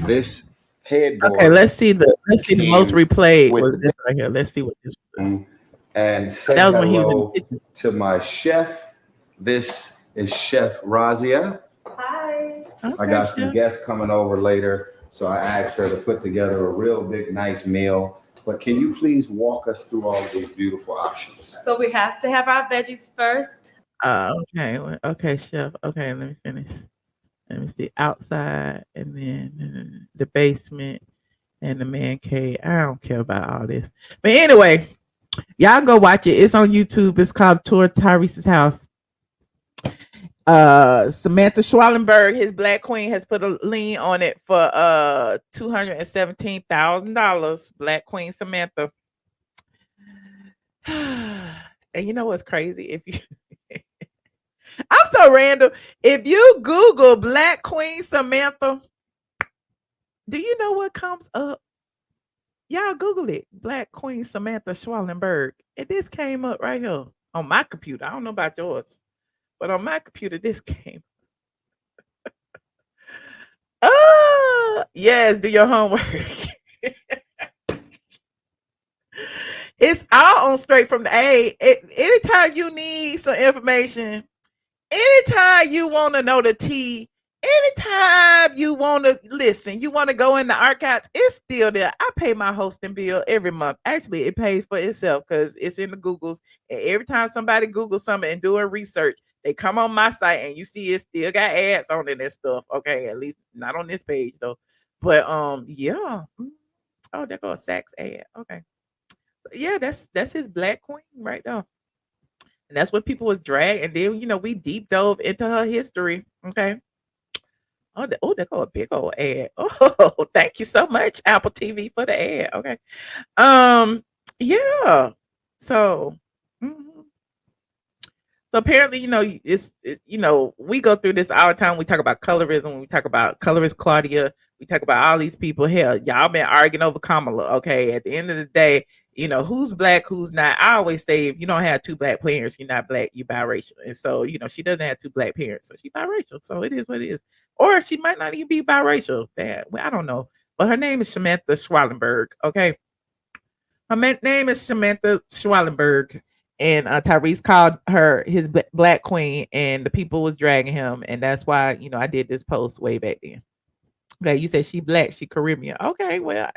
This headboard. Okay, let's see the most replayed was this right here. Let's see what this was. And say that was when he was in hello the kitchen. to my chef. This is Chef Razia. Hi. Okay, I got some guests coming over later, so I asked her to put together a real big, nice meal. But can you please walk us through all of these beautiful options? So we have to have our veggies first. Okay. Okay, chef. Okay, let me finish. Let me see. Outside, and then the basement, and the man cave. I don't care about all this. But anyway, y'all go watch it. It's on YouTube. It's called Tour Tyrese's House. Samantha Schwallenberg, his Black Queen, has put a lien on it for $217,000. Black Queen Samantha. And you know what's crazy? If you I'm so random. If you Google Black Queen Samantha, do you know what comes up? Y'all Google it. Black Queen Samantha Schwallenberg. And this came up right here on my computer. I don't know about yours. But on my computer, this came. Yes, do your homework. It's All on straight from the A. Anytime you need some information, anytime you want to know the T, anytime you want to listen, you want to go in the archives, it's still there. I pay my hosting bill every month. Actually, it pays for itself because it's in the Googles. And every time somebody Googles something and doing research, they come on my site and you see it still got ads on it and stuff. Okay, at least not on this page though. But yeah. Oh, there goes Saks ad. Okay. So, yeah, that's his Black queen right there. And that's what people was dragged. And then, we deep dove into her history. Okay. There go a big old ad. Oh, thank you so much, Apple TV, for the ad. Okay. Yeah. So, mhm. So apparently, we go through this all the time. We talk about colorism. We talk about colorist Claudia. We talk about all these people. Hell, y'all been arguing over Kamala. Okay. At the end of the day, who's black, who's not. I always say if you don't have two black parents, you're not black, you're biracial. And so, she doesn't have two black parents. So she's biracial. So it is what it is. Or she might not even be biracial. Well, I don't know. But her name is Samantha Schwallenberg. Okay. Her name is Samantha Schwallenberg. And Tyrese called her his Black queen, and the people was dragging him. And that's why, I did this post way back then. Okay. You said she black, she Caribbean. Okay. Well,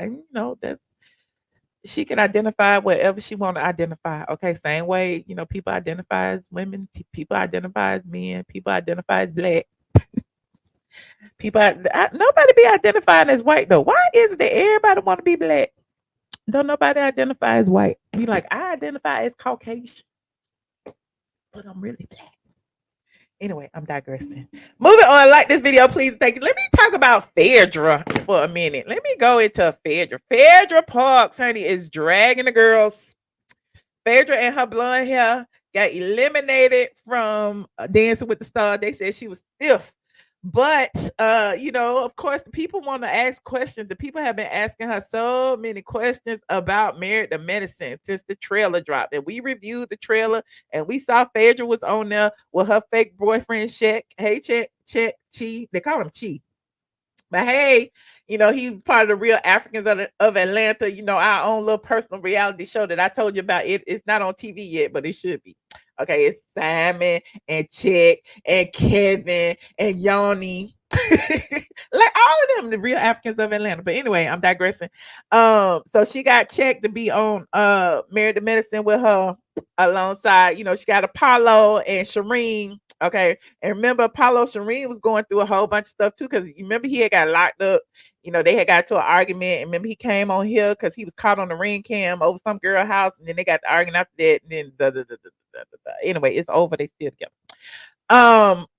she can identify whatever she want to identify. Okay, same way, people identify as women, people identify as men, people identify as black. Nobody be identifying as white though. Why is it that everybody want to be black? Don't nobody identify as white. Be like, I identify as Caucasian, but I'm really black. Anyway, I'm digressing. Moving on. Like this video, please. Thank you. Let me talk about Phaedra for a minute. Let me go into Phaedra. Phaedra Parks, honey, is dragging the girls. Phaedra and her blonde hair got eliminated from Dancing with the Stars. They said she was stiff. But, of course, the people want to ask questions. The people have been asking her so many questions about Married to Medicine since the trailer dropped. And we reviewed the trailer and we saw Phaedra was on there with her fake boyfriend, Shaq. Hey, Check, Chi. They call him Chi. But hey, he's part of the Real Africans of Atlanta, our own little personal reality show that I told you about. It's not on TV yet, but it should be. Okay, it's Simon and Chick and Kevin and Yoni. Like all of them, the Real Africans of Atlanta. But anyway, I'm digressing. So she got checked to be on Married to Medicine with her alongside, she got Apollo and Shireen. Okay. And remember, Apollo Shireen was going through a whole bunch of stuff too. Cause you remember he had got locked up. They had got to an argument. And remember he came on here because he was caught on the ring cam over some girl house. And then they got to arguing after that. And then anyway, it's over. They still together.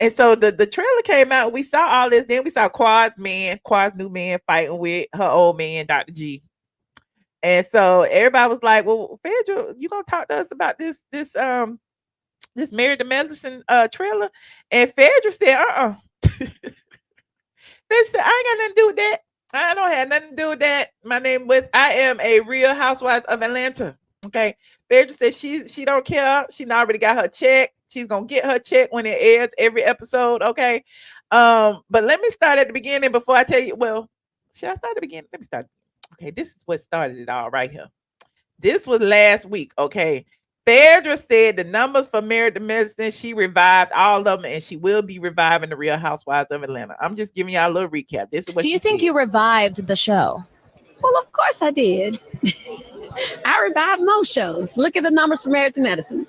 And so the trailer came out. We saw all this. Then we saw Quad's new man fighting with her old man, Dr. G. And so everybody was like, well, Phaedra, you gonna talk to us about this Married to Medicine trailer? And Phaedra said, Phaedra said, I ain't got nothing to do with that. I don't have nothing to do with that. I am a Real Housewives of Atlanta. Okay. Phaedra said she don't care. She already got her check. She's gonna get her check when it airs every episode. Okay. But let me start at the beginning before I tell you. Well, should I start at the beginning? Let me start. Okay, this is what started it all right here. This was last week. Okay. Phaedra said the numbers for Married to Medicine, she revived all of them, and she will be reviving the Real Housewives of Atlanta. I'm just giving y'all a little recap. This is what. Do you think you revived the show? Well, of course I did. I revived most shows. Look at the numbers for Married to Medicine.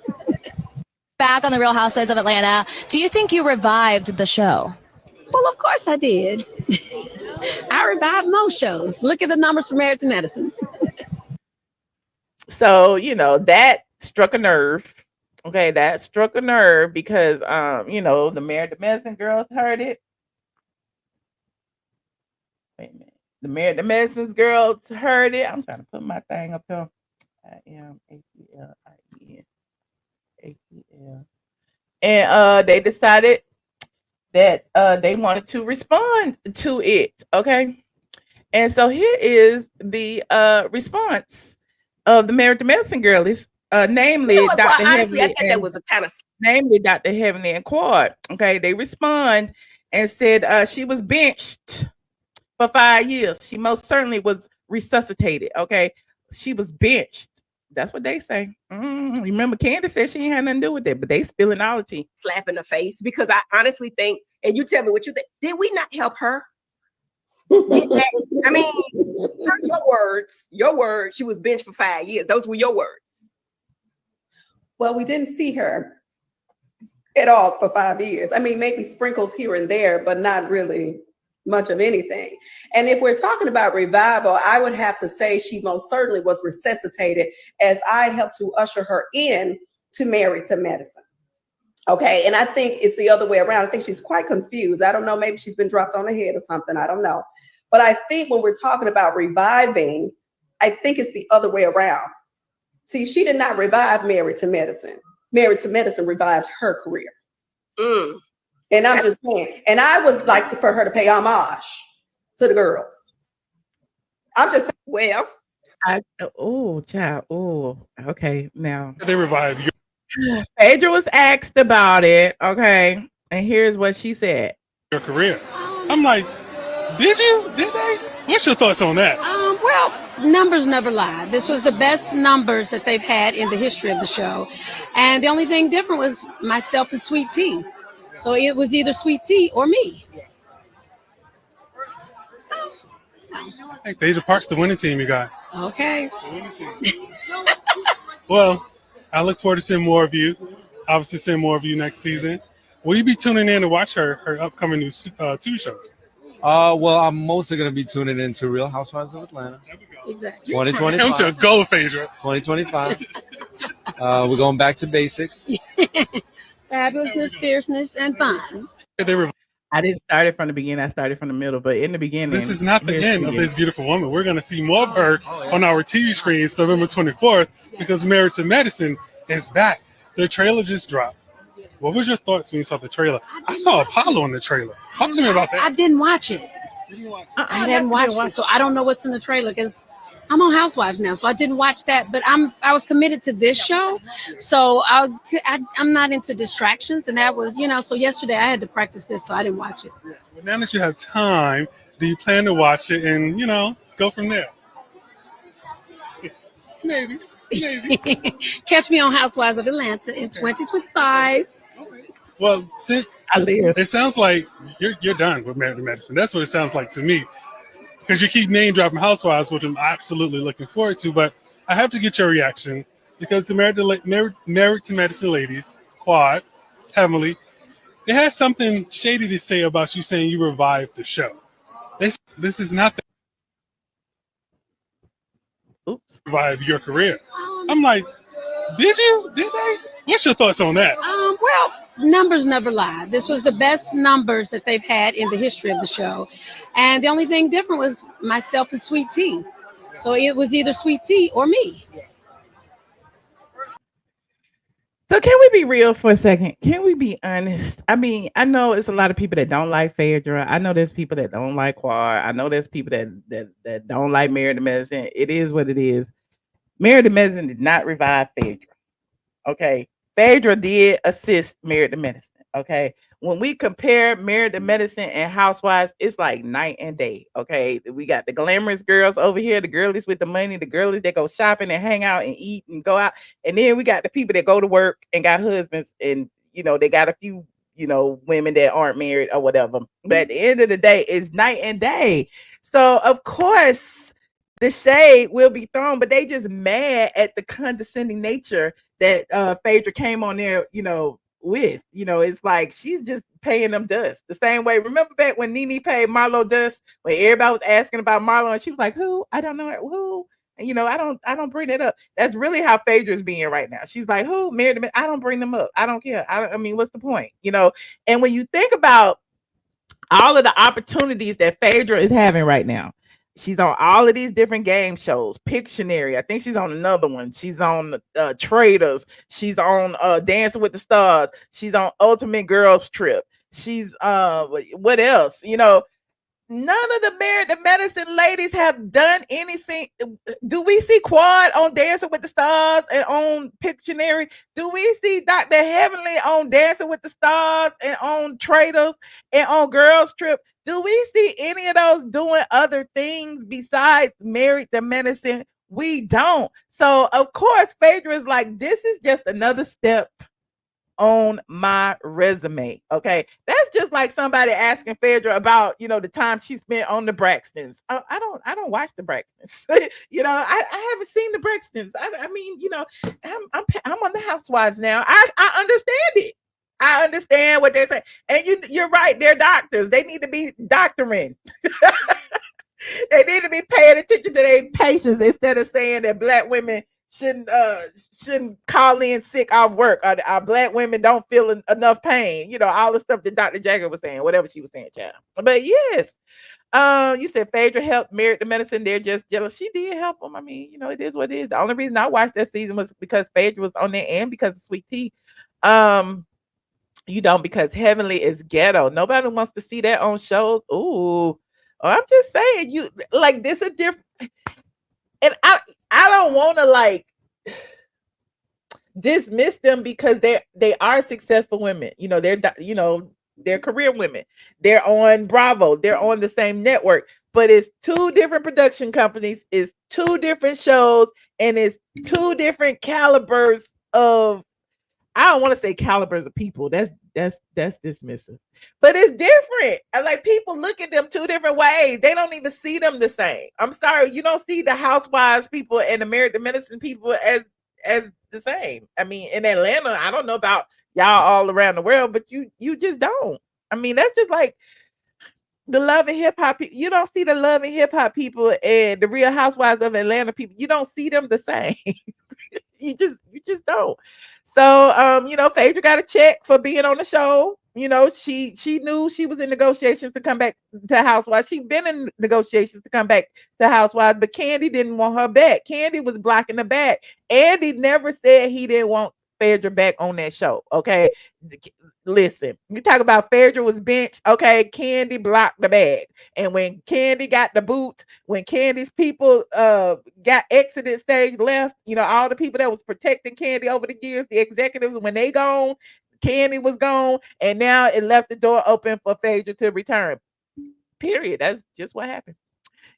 Back on the Real Housewives of Atlanta. Do you think you revived the show? Well, of course I did. I revived most shows. Look at the numbers for Married to Medicine. So, that struck a nerve. Okay, that struck a nerve because the Married to Medicine girls heard it. Wait a minute. The Married to Medicine girls heard it. I'm trying to put my thing up here. I am ATLien. And they decided that they wanted to respond to it. Okay. And so here is the response of the Married to Medicine girlies, namely Dr. Heavenly. I think that was a kind of namely Dr. Heavenly and Quad. Okay, they respond and said she was benched for 5 years. She most certainly was resuscitated. Okay, she was benched. That's what they say. Remember, Kandi said she ain't had nothing to do with it, but they spilling all the tea. Slap in the face, because I honestly think, and you tell me what you think, did we not help her? I mean, your words, she was benched for 5 years. Those were your words. Well, we didn't see her at all for 5 years. I mean, maybe sprinkles here and there, but not really much of anything. And if we're talking about revival, I would have to say she most certainly was resuscitated as I helped to usher her in to Married2Med. Okay, and I think it's the other way around. I think she's quite confused. I don't know, maybe she's been dropped on the head or something. I don't know. But I think when we're talking about reviving, I think it's the other way around. See, she did not revive Married2Med. Married2Med revived her career. And I'm just saying, and I would like for her to pay homage to the girls. I'm just saying, well. Okay, now. They revived you. Phaedra was asked about it, okay, and here's what she said. Your career. I'm like, did they? What's your thoughts on that? Well, numbers never lie. This was the best numbers that they've had in the history of the show. And the only thing different was myself and Sweet Tea. So it was either Sweet Tea or me. I think Phaedra Parks the winning team, you guys. Okay. Well, I look forward to seeing more of you. Obviously, seeing more of you next season. Will you be tuning in to watch her upcoming new TV shows? Well, I'm mostly going to be tuning into Real Housewives of Atlanta. Exactly. 2025. To go, Phaedra. 2025. We're going back to basics. Fabulousness, fierceness, and fun. I didn't start it from the beginning. I started from the middle, but in the beginning. This is not the end of this beautiful woman. We're going to see more of her on our TV screens November 24th because Married2Med is back. The trailer just dropped. What was your thoughts when you saw the trailer? I saw Apollo in the trailer. Talk to me about that. I didn't watch it. I hadn't watched it, so I don't know what's in the trailer because I'm on Housewives now, so I didn't watch that. But I was committed to this show, so I'm not into distractions, and that was, So yesterday I had to practice this, so I didn't watch it. Well, now that you have time, do you plan to watch it and go from there? Maybe. Catch me on Housewives of Atlanta in 2025. Well, since it sounds like you're done with Married2Med. That's what it sounds like to me. Because you keep name dropping Housewives, which I'm absolutely looking forward to. But I have to get your reaction because the Married2Med ladies, Quad, Heavenly, they had something shady to say about you saying you revived the show. This is not revive your career. I'm like, did they? What's your thoughts on that? Well, numbers never lie. This was the best numbers that they've had in the history of the show. And the only thing different was myself and Sweet Tea. So it was either Sweet Tea or me. So can we be real for a second? Can we be honest? I mean, I know it's a lot of people that don't like Phaedra. I know there's people that don't like Quad. I know there's people that don't like Married2Med. It is what it is. Married2Med did not revive Phaedra. Okay. Phaedra did assist Married2Med. Okay. When we compare Married2Med and Housewives, it's like night and day. Okay. We got the glamorous girls over here, the girlies with the money, the girlies that go shopping and hang out and eat and go out. And then we got the people that go to work and got husbands and, they got a few, women that aren't married or whatever. But at the end of the day, it's night and day. So, of course, the shade will be thrown, but they just mad at the condescending nature that Phaedra came on there, with. It's like she's just paying them dust the same way. Remember back when Nene paid Marlo dust when everybody was asking about Marlo and she was like, who? I don't know who. And I don't bring it up. That's really how Phaedra's being right now. She's like, who? Married2Med? I don't bring them up. I don't care. I mean, what's the point? And when you think about all of the opportunities that Phaedra is having right now, she's on all of these different game shows. Pictionary. I think she's on another one. She's on Traders. She's on Dancing with the Stars. She's on Ultimate Girls Trip. She's what else? None of the Married2Med ladies have done anything. Do we see Quad on Dancing with the Stars and on Pictionary? Do we see Dr. Heavenly on Dancing with the Stars and on Traders and on Girls Trip? Do we see any of those doing other things besides Married2Med We don't. So of course, Phaedra is like, this is just another step on my resume. Okay. That's just like somebody asking Phaedra about, the time she spent on the Braxtons. I don't watch the Braxtons. I haven't seen the Braxtons. I mean, I'm on the Housewives now. I understand it. I understand what they're saying. And you're right, they're doctors. They need to be doctoring. They need to be paying attention to their patients instead of saying that Black women shouldn't call in sick off work, or our Black women don't feel enough pain. All the stuff that Dr. Jagger was saying, whatever she was saying, child. But yes, you said Phaedra helped Married2Medicine. They're just jealous. She did help them. I mean, it is what it is. The only reason I watched that season was because Phaedra was on there and because of Sweet Tea. Because Heavenly is ghetto. Nobody wants to see that on shows. Ooh. I'm just saying, this is different. And I don't want to dismiss them because they are successful women. They're career women. They're on Bravo. They're on the same network. But it's two different production companies. It's two different shows, and it's two different calibers of. I don't want to say calibers of people. That's dismissive. But it's different. Like, people look at them two different ways. They don't even see them the same. I'm sorry, you don't see the Housewives people and the Married2Medicine people as the same. I mean, in Atlanta, I don't know about y'all all around the world, but you just don't. I mean, that's just like the Love and Hip Hop people. You don't see the Love and Hip Hop people and the Real Housewives of Atlanta people. You don't see them the same. You just don't. So Phaedra got a check for being on the show. She knew she was in negotiations to come back to Housewives. She'd been in negotiations to come back to Housewives, but Kandi didn't want her back. Kandi was blocking the back. Andy never said he didn't want Phaedra back on that show. Okay. Listen, you talk about Phaedra was benched. Okay, Kandi blocked the bag. And when Kandi got the boot, when Kandi's people got exited stage left, all the people that was protecting Kandi over the years, the executives, when they gone, Kandi was gone, and now it left the door open for Phaedra to return. Period. That's just what happened.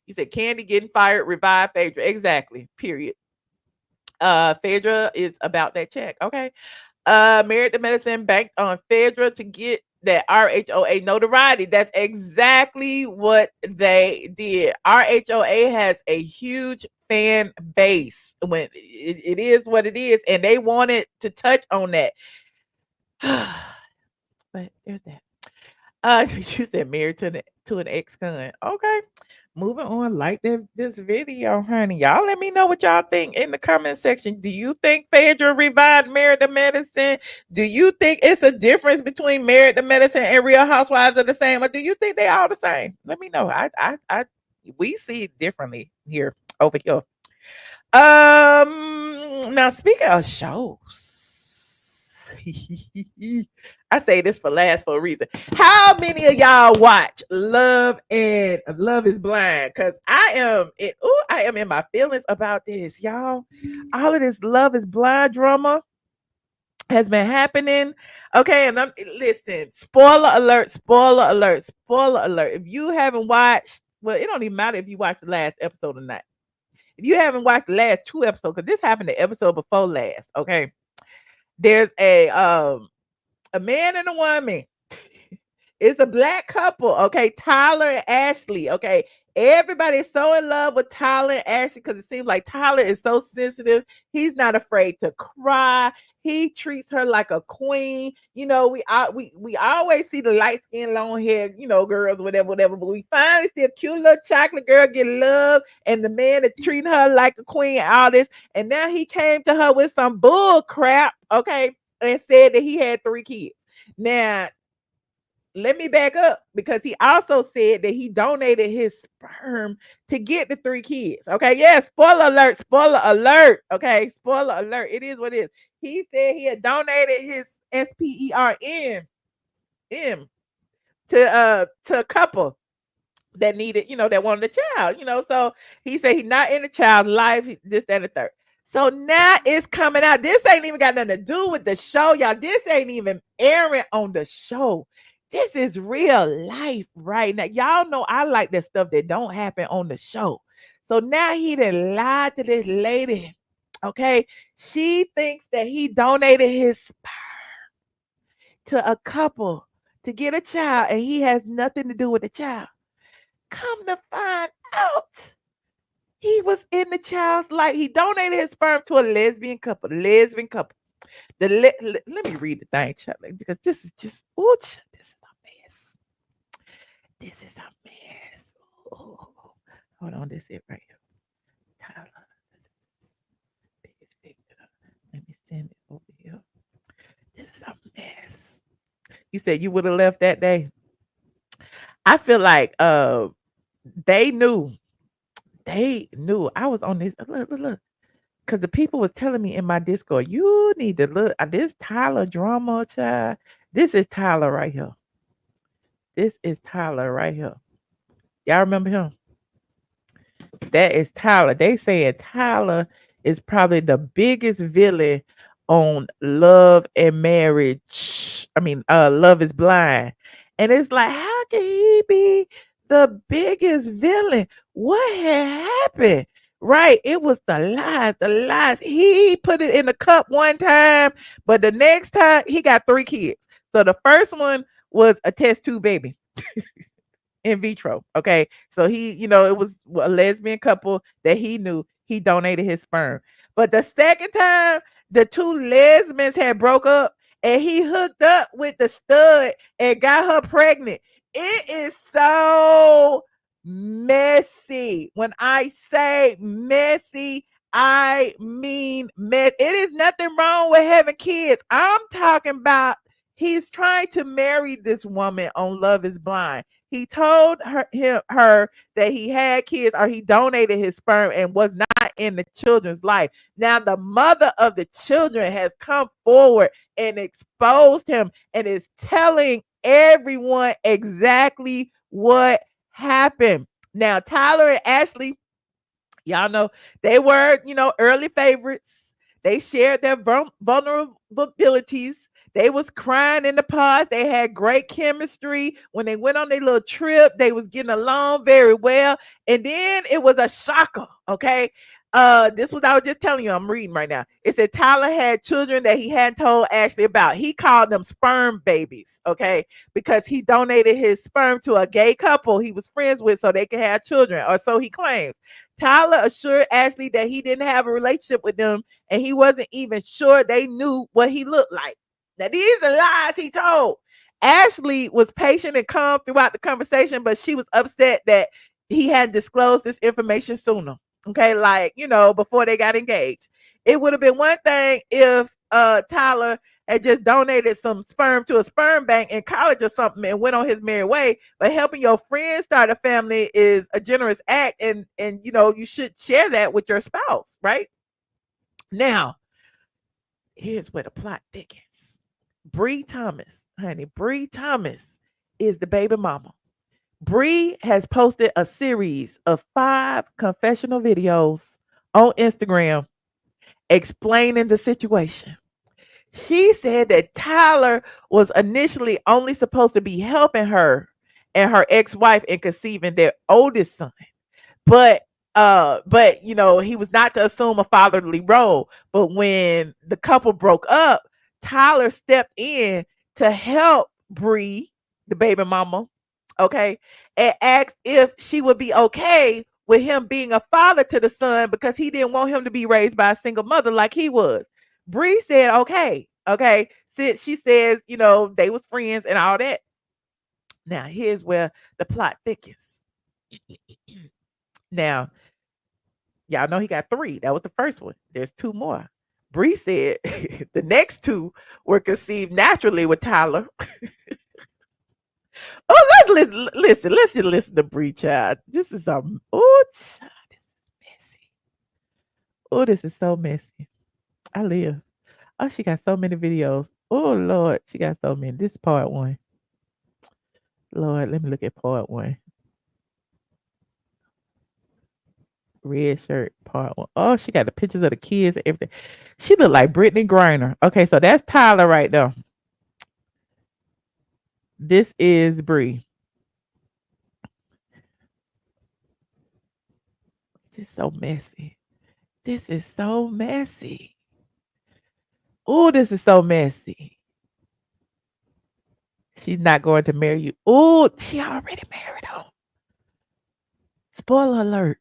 He said Kandi getting fired, revive Phaedra. Exactly. Period. Phaedra is about that check. Okay. Married2Medicine banked on Phaedra to get that RHOA notoriety. That's exactly what they did. RHOA has a huge fan base. When it is what it is, and they wanted to touch on that. But there's that. You said married to an ex-con. Okay. Moving on, like this video, honey. Y'all let me know what y'all think in the comment section. Do you think Phaedra revived Married2Medicine? Do you think it's a difference between Married2Medicine and Real Housewives are the same? Or do you think they all the same? Let me know. We see it differently here over here. Now speaking of shows. I say this for last for a reason. How many of y'all watch Love is Blind? Because I am in my feelings about this, y'all. All of this Love is Blind drama has been happening. Okay, and listen, spoiler alert. If you haven't watched, well, it don't even matter if you watched the last episode or not. If you haven't watched the last two episodes, because this happened the episode before last, okay. There's a man and a woman. It's a Black couple, okay? Tyler and Ashley, okay? Everybody is so in love with Tyler and Ashley because it seems like Tyler is so sensitive. He's not afraid to cry. He treats her like a queen. We always see the light skin, long hair, girls, whatever. But we finally see a cute little chocolate girl get love, and the man is treating her like a queen. All this, and now he came to her with some bull crap, okay, and said that he had 3 kids. Now, let me back up, because he also said that he donated his sperm to get the 3 kids. Okay. Yeah. Spoiler alert. Okay. Spoiler alert. It is what it is. He said he had donated his sperm to a couple that needed, that wanted a child, so he said he's not in the child's life, this, that, and the third. So now it's coming out. This ain't even got nothing to do with the show, y'all. This ain't even airing on the show. This is real life right now. Y'all know I like that stuff that don't happen on the show. So now he done lied to this lady. Okay. She thinks that he donated his sperm to a couple to get a child and he has nothing to do with the child. Come to find out, he was in the child's life. He donated his sperm to a lesbian couple. Let me read the thing, Charlie, because this is just, this is a mess. This is a mess. Ooh. Hold on, this is it right here. Tyler. Biggest victim. Let me send it over here. This is a mess. You said you would have left that day. I feel like they knew. They knew I was on this. Look. Because the people was telling me in my Discord, you need to look at this Tyler drama, child. This is Tyler right here. This is Tyler right here. Y'all remember him? That is Tyler. They saying Tyler is probably the biggest villain on Love and Marriage. Love is Blind. And it's like, how can he be the biggest villain? What had happened? Right, it was the lies. He put it in the cup one time, but the next time he got 3 kids. So the first one was a test tube baby. In vitro. Okay. So he, it was a lesbian couple that he knew. He donated his sperm. But the second time, the 2 lesbians had broke up and he hooked up with the stud and got her pregnant. It is so messy. When I say messy, I mean mess. It is nothing wrong with having kids. I'm talking about he's trying to marry this woman on Love is Blind. He told her that he had kids or he donated his sperm and was not in the children's life. Now the mother of the children has come forward and exposed him and is telling everyone exactly what happened. Now Tyler and Ashley, y'all know they were, early favorites. They shared their vulnerabilities. They was crying in the pods. They had great chemistry. When they went on their little trip, they was getting along very well. And then it was a shocker, okay? This was I was just telling you, I'm reading right now. It said Tyler had children that he hadn't told Ashley about. He called them sperm babies, okay? Because he donated his sperm to a gay couple he was friends with so they could have children, or so he claims. Tyler assured Ashley that he didn't have a relationship with them and he wasn't even sure they knew what he looked like. Now, these are lies he told. Ashley was patient and calm throughout the conversation, but she was upset that he hadn't disclosed this information sooner. Okay, before they got engaged. It would have been one thing if Tyler had just donated some sperm to a sperm bank in college or something and went on his merry way. But helping your friends start a family is a generous act, and you should share that with your spouse, right? Now, here's where the plot thickens. Bree Thomas is the baby mama. Bree has posted a series of 5 confessional videos on Instagram explaining the situation. She said that Tyler was initially only supposed to be helping her and her ex-wife in conceiving their oldest son. But he was not to assume a fatherly role. But when the couple broke up, Tyler stepped in to help Bree, the baby mama, okay, and asked if she would be okay with him being a father to the son because he didn't want him to be raised by a single mother like he was. Bree said, okay. Since she says, they was friends and all that. Now, here's where the plot thickens. Now, y'all know he got 3. That was the first one. There's 2 more. Bree said the next 2 were conceived naturally with Tyler. Let's listen. Let's just listen to Bree, child. This is this is messy. This is so messy. I live. Oh, she got so many videos. Oh Lord, she got so many. This is part 1. Lord, let me look at part 1. Red shirt, part 1. Oh, she got the pictures of the kids and everything. She look like Brittany Griner. Okay, so that's Tyler right there. This is Bree. This is so messy. This is so messy. Oh, this is so messy. She's not going to marry you. Oh, she already married him. Spoiler alert.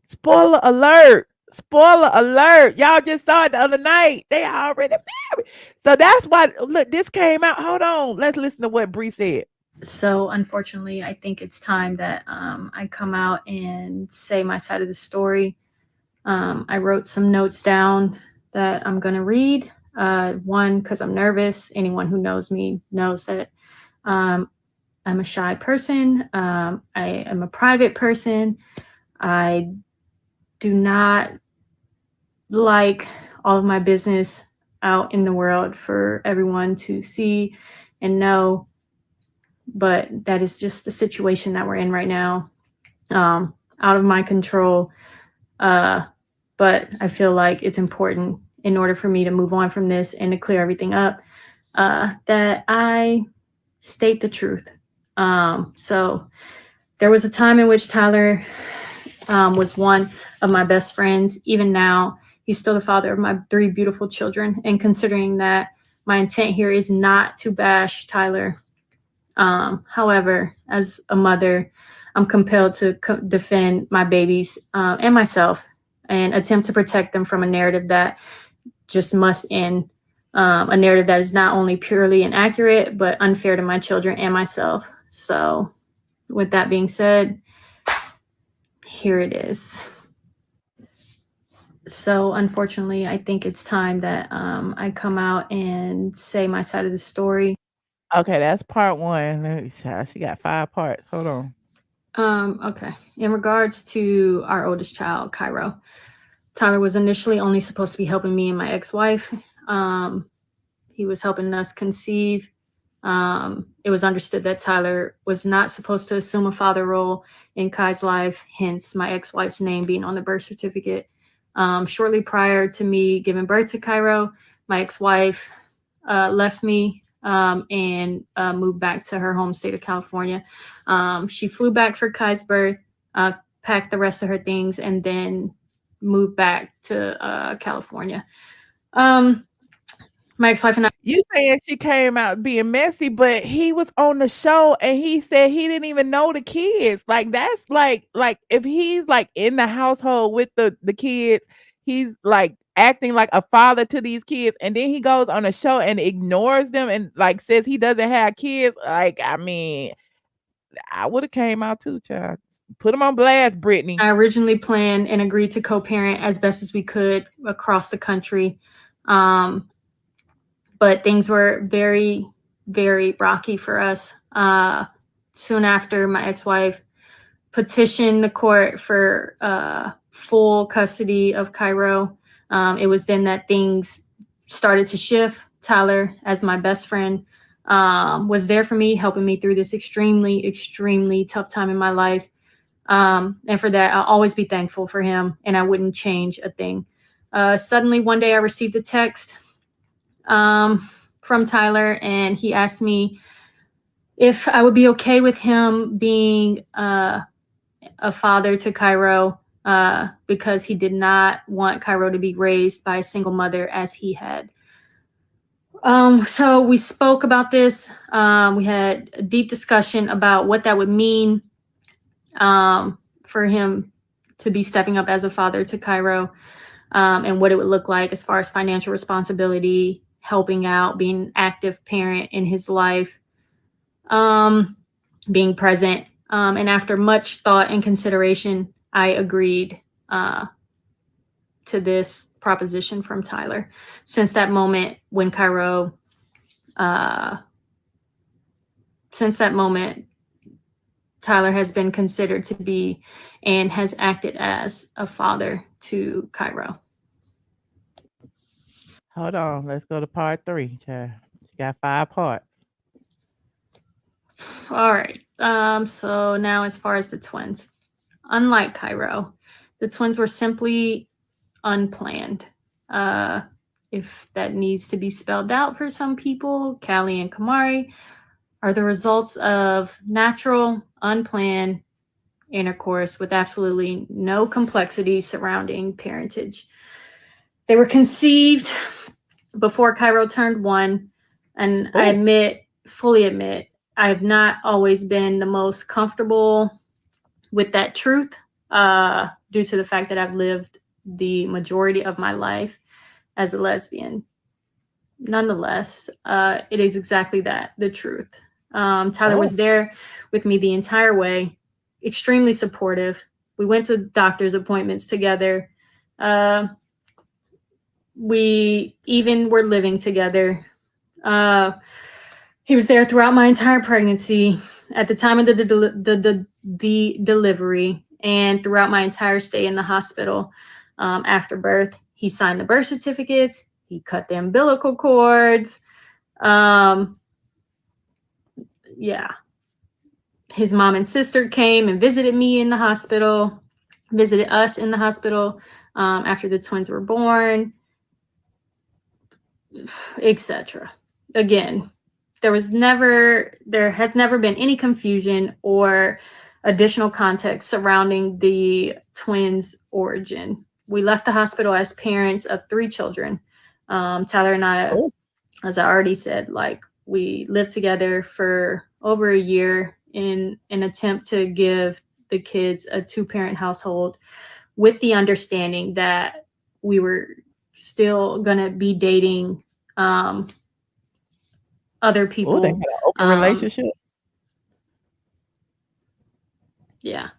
Spoiler alert. Spoiler alert. Y'all just saw it the other night. They already married. So that's why, look, this came out. Hold on. Let's listen to what Bree said. So unfortunately, I think it's time that I come out and say my side of the story. I wrote some notes down that I'm going to read. One, because I'm nervous. Anyone who knows me knows that I'm a shy person. I am a private person. I do not like all of my business out in the world for everyone to see and know. But that is just the situation that we're in right now. Out of my control. But I feel like it's important in order for me to move on from this and to clear everything up, that I state the truth. So there was a time in which Tyler was one of my best friends. Even now, he's still the father of my 3 beautiful children. And considering that my intent here is not to bash Tyler, however, as a mother, I'm compelled to defend my babies and myself and attempt to protect them from a narrative that just must end. A narrative that is not only purely inaccurate, but unfair to my children and myself. So with that being said, here it is. So unfortunately, I think it's time that I come out and say my side of the story. Okay, that's part 1. Let me see. She got 5 parts. Hold on. Okay. In regards to our oldest child, Cairo, Tyler was initially only supposed to be helping me and my ex-wife. He was helping us conceive. It was understood that Tyler was not supposed to assume a father role in Kai's life, hence my ex-wife's name being on the birth certificate. Shortly prior to me giving birth to Cairo, my ex-wife left me and moved back to her home state of California. She flew back for Kai's birth, packed the rest of her things, and then moved back to California. My ex-wife and I. You saying she came out being messy, but he was on the show and he said he didn't even know the kids. Like that's like if he's like in the household with the kids, he's like acting like a father to these kids, and then he goes on a show and ignores them and like says he doesn't have kids. Like, I mean, I would have came out too, child. Put him on blast, Brittany. I originally planned and agreed to co-parent as best as we could across the country. But things were very, very rocky for us. Soon after, my ex-wife petitioned the court for full custody of Cairo. It was then that things started to shift. Tyler, as my best friend, was there for me, helping me through this extremely, extremely tough time in my life. And for that, I'll always be thankful for him, and I wouldn't change a thing. Suddenly, one day I received a text from Tyler, and he asked me if I would be okay with him being a father to Cairo, because he did not want Cairo to be raised by a single mother as he had. So we spoke about this. We had a deep discussion about what that would mean for him to be stepping up as a father to Cairo, and what it would look like as far as financial responsibility, helping out, being an active parent in his life, being present. And after much thought and consideration, I agreed to this proposition from Tyler. Since that moment when Cairo, Tyler has been considered to be and has acted as a father to Cairo. Hold on, let's go to part 3, child. She got 5 parts. All right. So now as far as the twins, unlike Cairo, the twins were simply unplanned. If that needs to be spelled out for some people, Callie and Kamari are the results of natural, unplanned intercourse with absolutely no complexity surrounding parentage. They were conceived before Cairo turned 1, and I fully admit, I have not always been the most comfortable with that truth, due to the fact that I've lived the majority of my life as a lesbian. Nonetheless, it is exactly that, the truth. Tyler was there with me the entire way, extremely supportive. We went to doctor's appointments together. We even were living together. He was there throughout my entire pregnancy, at the time of the delivery, and throughout my entire stay in the hospital after birth. He signed the birth certificates. He cut the umbilical cords. Yeah. His mom and sister came and visited me in the hospital, visited us in the hospital after the twins were born, etc. Again, there has never been any confusion or additional context surrounding the twins' origin. We left the hospital as parents of 3 children. Tyler and I, as I already said, like, we lived together for over a year in an attempt to give the kids a 2-parent household, with the understanding that we were still gonna be dating other people. They had an open relationship. Yeah.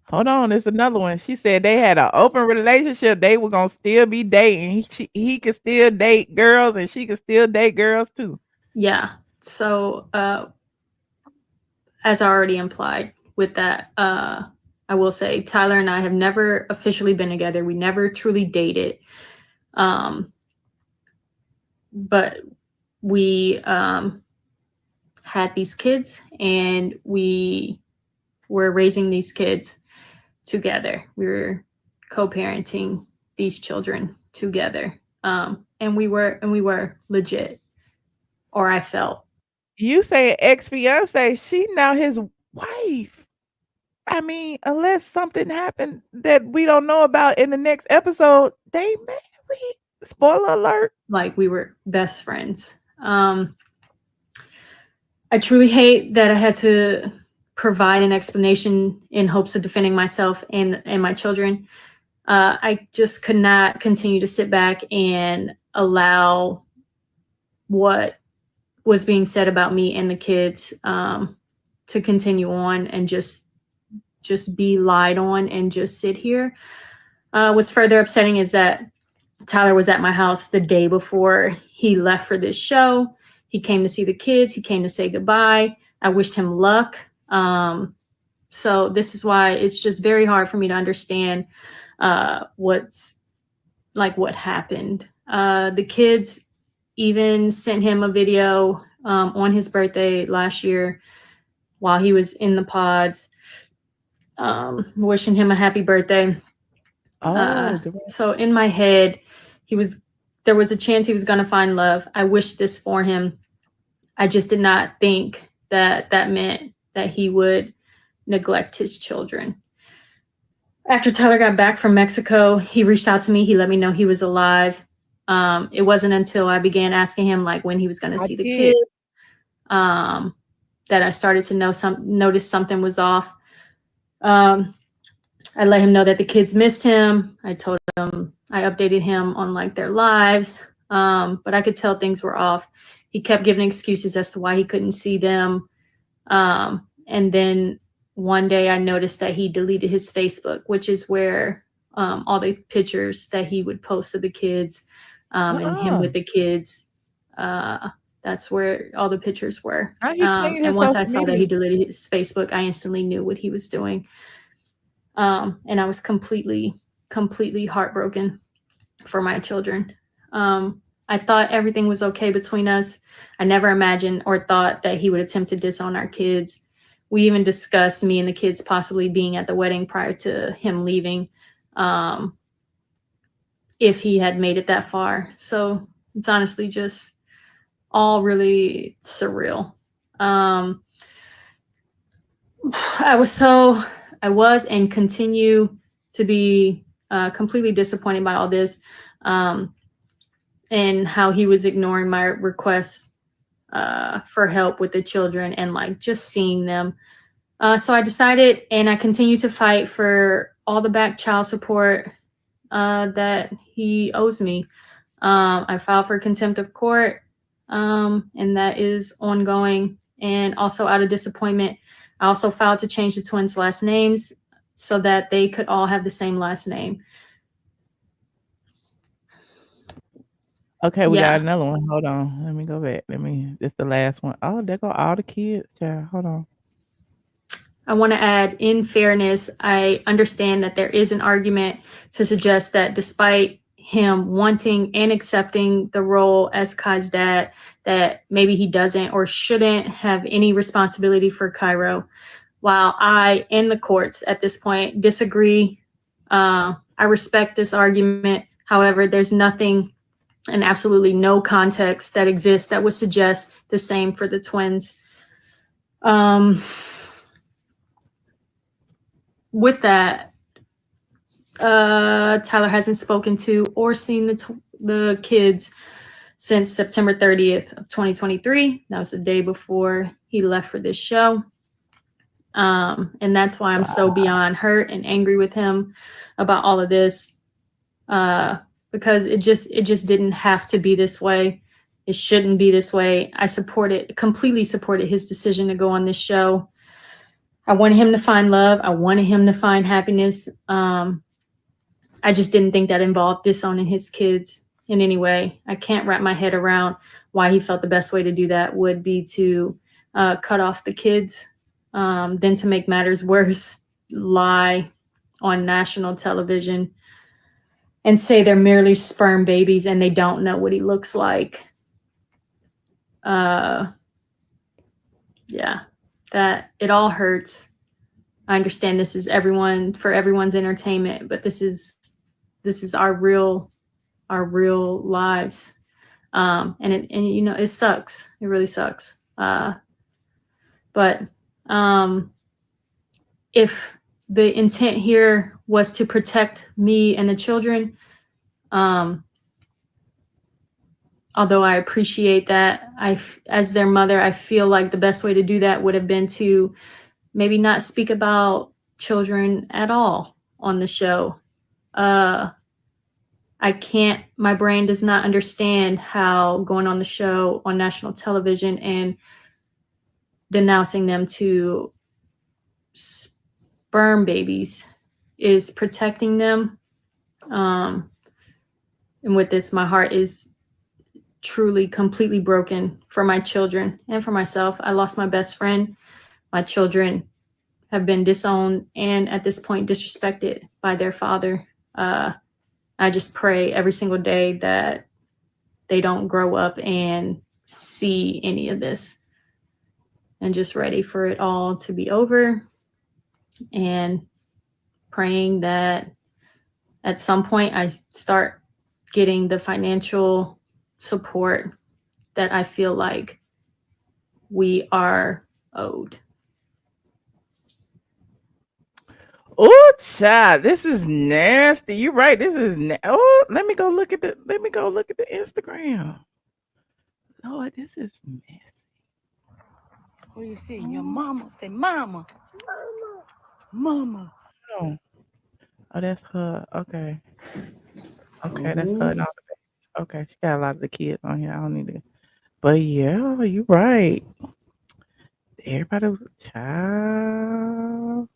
Hold on, there's another one. She said they had an open relationship. They were gonna still be dating. He could still date girls, and she could still date girls too. Yeah. So, as I already implied with that, I will say Tyler and I have never officially been together. We never truly dated. But we had these kids, and we were raising these kids together. We were co-parenting these children together. And we were legit, or I felt. You say ex-fiance, she now his wife. I mean, unless something happened that we don't know about in the next episode, they married. Spoiler alert. Like, we were best friends. I truly hate that I had to provide an explanation in hopes of defending myself and my children. I just could not continue to sit back and allow what was being said about me and the kids to continue on and just be lied on and just sit here. What's further upsetting is that Tyler was at my house the day before he left for this show. He came to see the kids. He came to say goodbye. I wished him luck. So this is why it's just very hard for me to understand what happened. The kids even sent him a video on his birthday last year while he was in the pods, wishing him a happy birthday. So in my head, there was a chance he was going to find love. I wished this for him. I just did not think that meant that he would neglect his children. After Tyler got back from Mexico, he reached out to me. He let me know he was alive. It wasn't until I began asking him like when he was going to see the kids that I started to notice something was off. I let him know that the kids missed him. I told him, I updated him on like their lives, but I could tell things were off. He kept giving excuses as to why he couldn't see them. And then one day I noticed that he deleted his Facebook, which is where all the pictures that he would post of the kids and him with the kids, that's where all the pictures were. And once I saw that he deleted his Facebook, I instantly knew what he was doing. And I was completely heartbroken for my children. I thought everything was okay between us. I never imagined or thought that he would attempt to disown our kids. We even discussed me and the kids possibly being at the wedding prior to him leaving, if he had made it that far. So it's honestly just all really surreal. I was and continue to be completely disappointed by all this, and how he was ignoring my requests for help with the children and like just seeing them. So I decided, and I continue to fight for all the back child support that he owes me. I filed for contempt of court, and that is ongoing. And also out of disappointment, I also filed to change the twins' last names so that they could all have the same last name. Okay, we Yeah. got another one. Hold on. Let me go back. This the last one. Oh, there go all the kids, child. Hold on. I want to add, in fairness, I understand that there is an argument to suggest that despite him wanting and accepting the role as Kai's dad, that maybe he doesn't or shouldn't have any responsibility for Cairo. While I and the courts at this point disagree, I respect this argument. However, there's nothing and absolutely no context that exists that would suggest the same for the twins. With that, Tyler hasn't spoken to or seen the kids since September 30th of 2023. That was the day before he left for this show. And that's why I'm so beyond hurt and angry with him about all of this, because it just didn't have to be this way. It shouldn't be this way. I completely supported his decision to go on this show. I wanted him to find love. I wanted him to find happiness. I just didn't think that involved disowning his kids in any way. I can't wrap my head around why he felt the best way to do that would be to cut off the kids, then to make matters worse, lie on national television and say they're merely sperm babies and they don't know what he looks like. Yeah, that it all hurts. I understand this is everyone's entertainment, but this is our real lives. And it sucks. It really sucks. But if the intent here was to protect me and the children, although I appreciate that, as their mother, I feel like the best way to do that would have been to maybe not speak about children at all on the show. My brain does not understand how going on the show on national television and denouncing them to sperm babies is protecting them. And with this, my heart is truly completely broken for my children and for myself. I lost my best friend. My children have been disowned and at this point disrespected by their father. I just pray every single day that they don't grow up and see any of this, and just ready for it all to be over, and praying that at some point I start getting the financial support that I feel like we are owed. Oh, child, this is nasty. You're right. This is let me go look at the Instagram. Lord, this is messy. Who you see? Your mama. Say mama. Mama. Oh, that's her. Okay, that's her. And all the babies. Okay, she got a lot of the kids on here. I don't need to. But yeah, you're right. Everybody was child.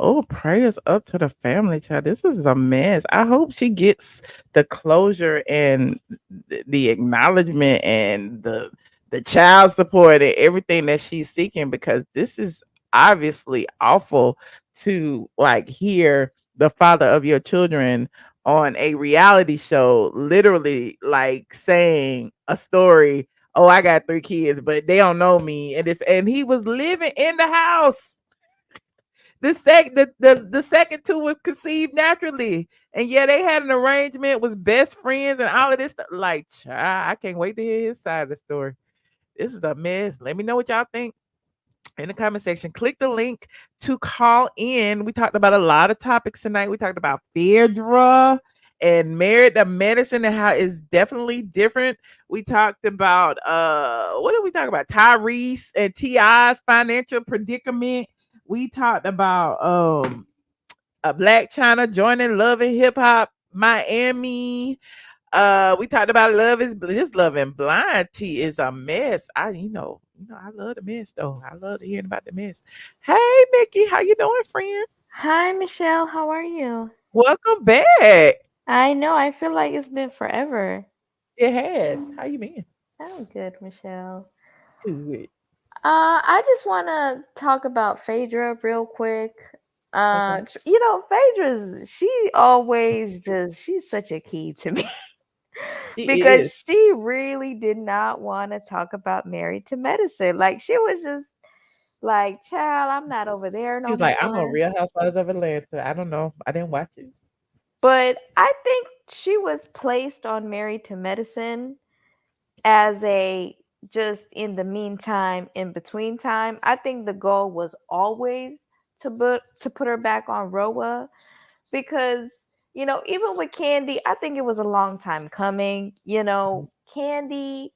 Oh, prayers up to the family, child. This is a mess. I hope she gets the closure and the acknowledgement and the child support and everything that she's seeking, because this is obviously awful to like hear the father of your children on a reality show literally like saying a story. Oh, I got 3 kids, but they don't know me. And he was living in the house. The second two was conceived naturally, and yeah, they had an arrangement, was best friends, and all of this stuff. Like, child, I can't wait to hear his side of the story. This is a mess. Let me know what y'all think in the comment section. Click the link to call in. We talked about a lot of topics tonight. We talked about Phaedra and Married to Medicine and how it's definitely different. We talked about what did we talk about? Tyrese and T.I.'s financial predicament. We talked about a Blac Chyna joining Love and Hip Hop Miami. We talked about Love and Blind tea is a mess. I love the mess though. I love hearing about the mess. Hey Mickey, how you doing, friend? Hi, Michelle. How are you? Welcome back. I know. I feel like it's been forever. It has. How you been? I'm good, Michelle. Good. I just want to talk about Phaedra real quick. Okay. She's always she's such a key to me. She Because is. she really did not want to talk about Married to Medicine. Like she was just like, child, I'm not over there She no was like, I'm a more. Real Housewives of Atlanta. I don't know. I didn't watch it. But I think she was placed on Married to Medicine as a just in the meantime, in between time. I think the goal was always to put her back on RHOA because even with Kandi, I think it was a long time coming. Kandi,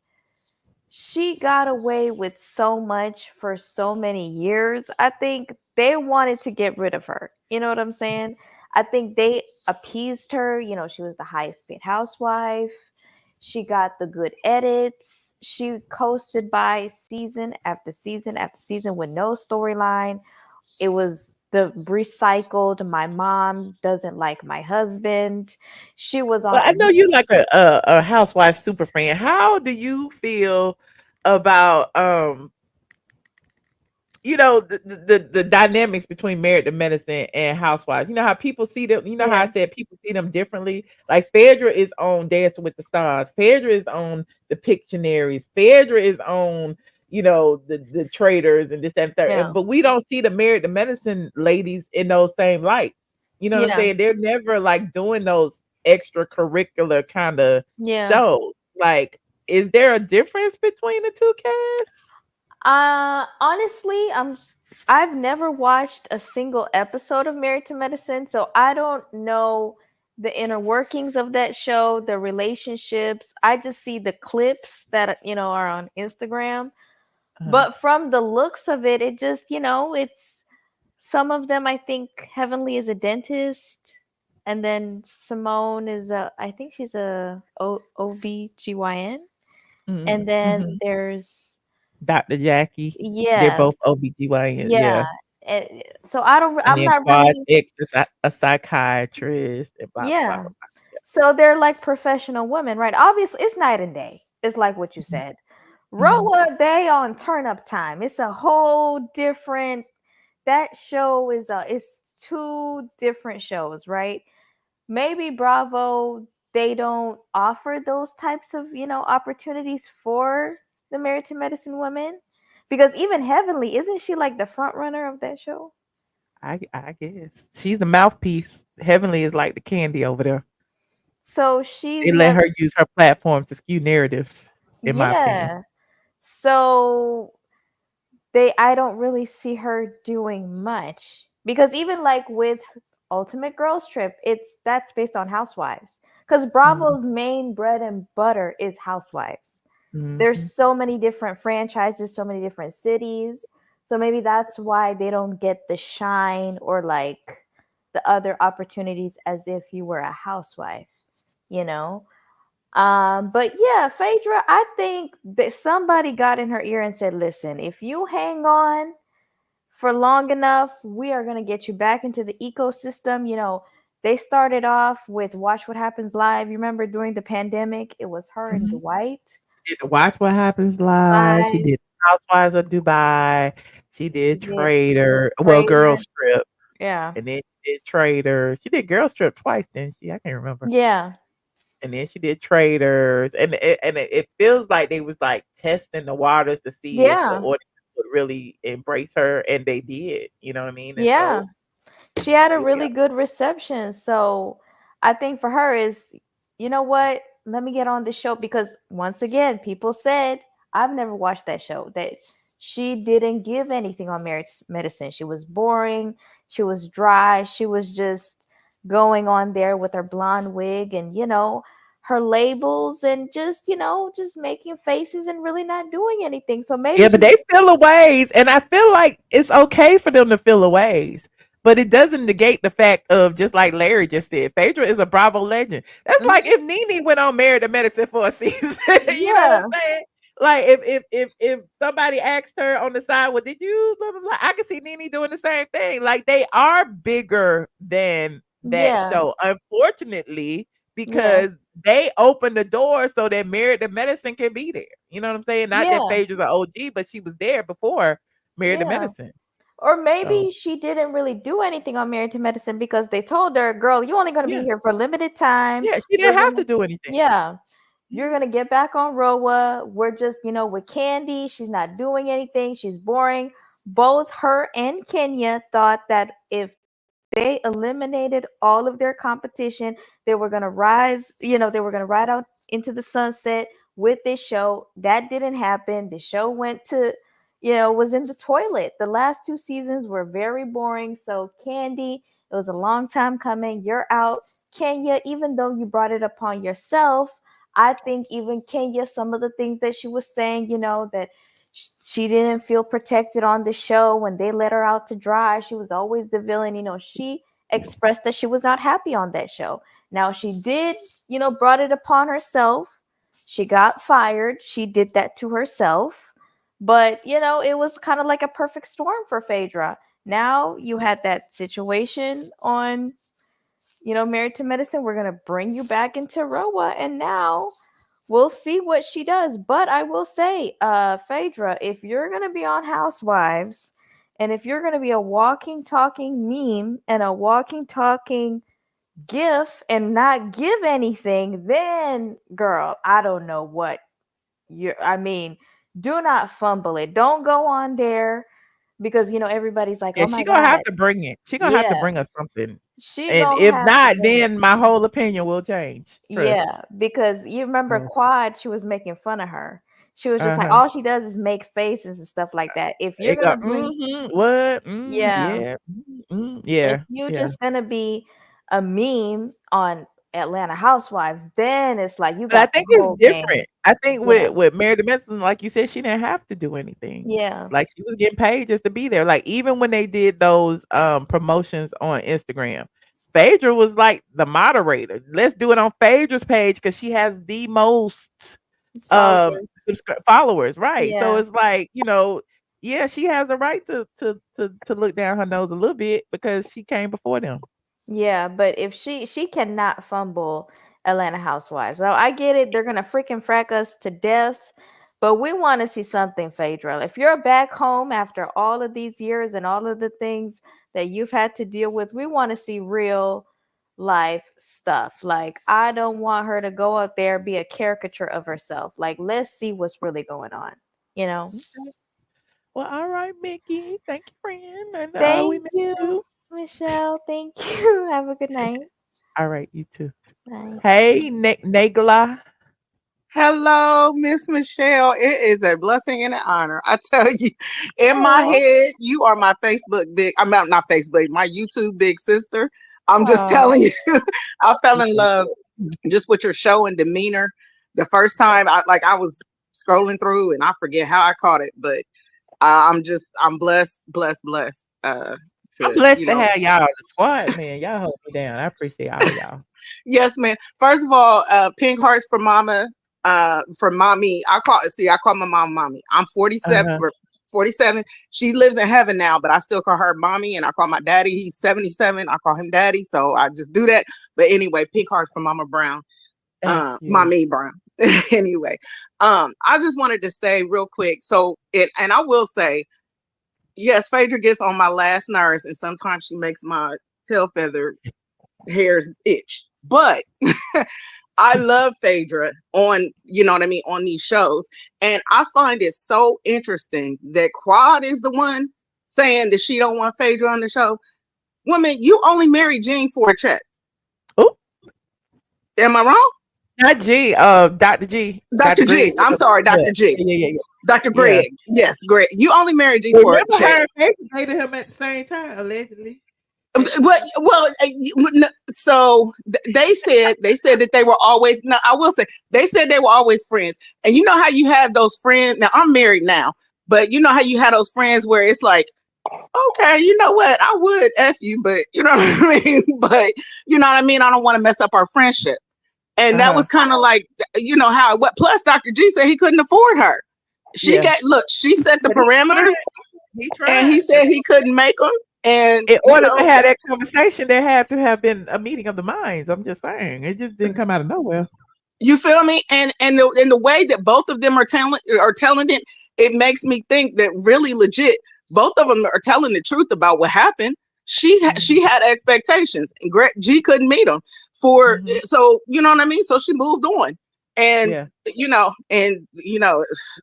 she got away with so much for so many years. I think they wanted to get rid of her. You know what I'm saying? I think they appeased her. She was the highest paid housewife. She got the good edits. She coasted by season after season after season with no storyline. It was the recycled, my mom doesn't like my husband. She was on. Well, I know you like a housewife super fan. How do you feel about the dynamics between Married to Medicine and Housewives? You know how people see them. You know how I said people see them differently. Like Phaedra is on Dancing with the Stars. Phaedra is on the Pictionaries. Phaedra is on the Traders and this that and third. Yeah. But we don't see the Married to Medicine ladies in those same lights. You know what I'm saying? They're never like doing those extracurricular kind of shows. Like, is there a difference between the two casts? Honestly, I've never watched a single episode of Married to Medicine, so I don't know the inner workings of that show, the relationships. I just see the clips that are on Instagram. But from the looks of it, it just, it's some of them. I think Heavenly is a dentist, and then Simone is I think she's a OBGYN. And then there's Dr. Jackie. Yeah. They're both OBGYNs. Yeah. So I'm And not then really. X is a psychiatrist. And blah, Yeah. blah, blah. So they're like professional women, right? Obviously, it's night and day. It's like what you said. RHOA, they on turn up time. It's a whole different. That show is it's two different shows, right? Maybe Bravo, they don't offer those types of opportunities for the Married to Medicine women, because even Heavenly, isn't she like the front runner of that show? I guess she's the mouthpiece. Heavenly is like the Kandi over there. So she's They let her use her platform to skew narratives, in my opinion. So I don't really see her doing much, because even like with Ultimate Girls Trip, that's based on Housewives, because Bravo's main bread and butter is Housewives. There's so many different franchises, so many different cities. So maybe that's why they don't get the shine or like the other opportunities as if you were a housewife, But yeah, Phaedra, I think that somebody got in her ear and said, listen, if you hang on for long enough, we are going to get you back into the ecosystem. They started off with Watch What Happens Live. You remember during the pandemic, it was her and Dwight. Watch What Happens Live. She did Housewives of Dubai. She did Trader. Well, Girls Trip. Yeah. And then she did Trader. She did Girls Trip twice, didn't she? I can't remember. Yeah. And then she did Traders. And it feels like they was like testing the waters to see if the audience would really embrace her, and they did. You know what I mean? And Yeah. so She had a yeah. really good reception. So I think for her is, you know what? Let me get on the show because once again, people said I've never watched that show that she didn't give anything on Married Medicine. She was boring. She was dry. She was just going on there with her blonde wig and her labels and just just making faces and really not doing anything. So maybe Yeah, but they feel a ways, and I feel like it's okay for them to feel a ways. But it doesn't negate the fact of, just like Larry just said, Phaedra is a Bravo legend. That's like if Nene went on Married to Medicine for a season. You know what I'm saying? Like if somebody asked her on the side, well, did you blah, blah, blah? I can see Nene doing the same thing. Like they are bigger than that Yeah. show, unfortunately, because they opened the door so that Married to Medicine can be there. You know what I'm saying? Not that Yeah. Phaedra's an OG, but she was there before Married to Yeah. Medicine. Or maybe So she didn't really do anything on Married to Medicine because they told her, girl, you're only going to be yeah. here for a limited time. Yeah, she We're didn't have gonna, to do anything. yeah. You're going to get back on RHOA. We're just, with Kandi. She's not doing anything. She's boring. Both her and Kenya thought that if they eliminated all of their competition, they were going to rise, they were going to ride out into the sunset with this show. That didn't happen. The show went to, was in the toilet. The last 2 seasons were very boring. So Kandi, it was a long time coming. You're out. Kenya, even though you brought it upon yourself, I think even Kenya, some of the things that she was saying, that she didn't feel protected on the show when they let her out to dry. She was always the villain. She expressed that she was not happy on that show. Now she did, brought it upon herself. She got fired. She did that to herself. But, it was kind of like a perfect storm for Phaedra. Now you had that situation on, Married to Medicine. We're going to bring you back into RHOA. And now we'll see what she does. But I will say, Phaedra, if you're going to be on Housewives, and if you're going to be a walking, talking meme and a walking, talking GIF and not give anything, then, girl, I don't know what do not fumble it. Don't go on there because, everybody's like, Yeah, oh my she gonna God. have to bring it. She gonna have to bring us something. She And gonna if have to not, bring it. then my whole opinion will change. Trust. Yeah, because you remember Quad, she was making fun of her. She was just like, Uh-huh. all she does is make faces and stuff like that. If you're It go, gonna bring, what? yeah, Yeah. if you're Yeah. just gonna be a meme on Atlanta Housewives, then it's like you But I got the think it's whole game. different. I think Yeah. with Married to Medicine, like you said, she didn't have to do anything. Yeah. Like she was getting paid just to be there. Like even when they did those promotions on Instagram, Phaedra was like the moderator. Let's do it on Phaedra's page because she has the most Followers. followers, right? So Yeah. it's like, yeah, she has a right to look down her nose a little bit because she came before them. Yeah, but if she cannot fumble Atlanta Housewives. So I get it, they're gonna freaking frack us to death, but we want to see something, Phaedra. If you're back home after all of these years and all of the things that you've had to deal with, we want to see real life stuff. Like I don't want her to go out there be a caricature of herself. Like let's see what's really going on. Well, all right, Mickey. Thank you, friend. And we Thank miss you, you. Michelle. Thank you. Have a good night. All right, you too. Bye. Hey, Nagla. Hello, Miss Michelle. It is a blessing and an honor. I tell you, in my head, you are my Facebook big. I'm not Facebook, my YouTube big sister. I'm just telling you, I fell in love just with your show and demeanor. The first time I was scrolling through and I forget how I caught it, but I'm blessed. I'm blessed to have y'all on the squad, man. Y'all hold me down. I appreciate all of y'all. Yes, man. First of all, pink hearts for mama, for mommy. I call my mom mommy. I'm 47. 47. She lives in heaven now, but I still call her mommy, and I call my daddy. He's 77. I call him daddy, so I just do that. But anyway, pink hearts for Mama Brown, Mommy Brown. Anyway, I just wanted to say real quick. And I will say, yes, Phaedra gets on my last nerves, and sometimes she makes my tail feather hairs itch. But I love Phaedra on, you know what I mean, on these shows. And I find it so interesting that Quad is the one saying that she don't want Phaedra on the show. Woman, you only married Gene for a check. Oh, am I wrong? Not G, Dr. G. Dr. G. I'm sorry, Dr. G. Yeah. Dr. Greg. Yes, Greg. You only married G for a Remember check. her and Phaedra dated him at the same time, allegedly. So they said that they were always. No, I will say they said they were always friends. And you know how you have those friends. Now I'm married now, but you know how you had those friends where it's like, okay, you know what, I would F you, but you know what I mean. But you know what I mean. I don't want to mess up our friendship. And that was kind of like, you know how. What? Plus, Dr. G said he couldn't afford her. She she set the parameters, and he said he couldn't make them. And in order to have that conversation, there had to have been a meeting of the minds. I'm just saying, it just didn't come out of nowhere. You feel me? And the way that both of them are telling it, it makes me think that really legit, both of them are telling the truth about what happened. She had expectations, and G couldn't meet them so you know what I mean. So she moved on, and you know,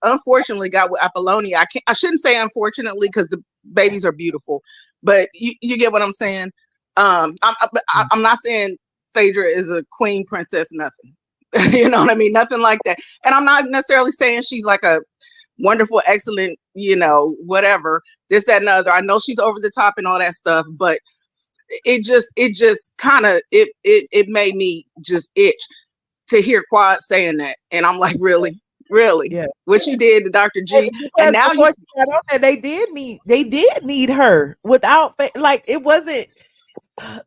unfortunately, got with Apollonia. I shouldn't say unfortunately because the babies are beautiful. But you get what I'm saying. I'm not saying Phaedra is a queen, princess, nothing. You know what I mean? Nothing like that. And I'm not necessarily saying she's like a wonderful, excellent, you know, whatever, this, that, and the other. I know she's over the top and all that stuff, but it just kind of it made me just itch to hear Quad saying that. And I'm like, really? Yeah, what you did to Dr. G, and now they did need her without, like, it wasn't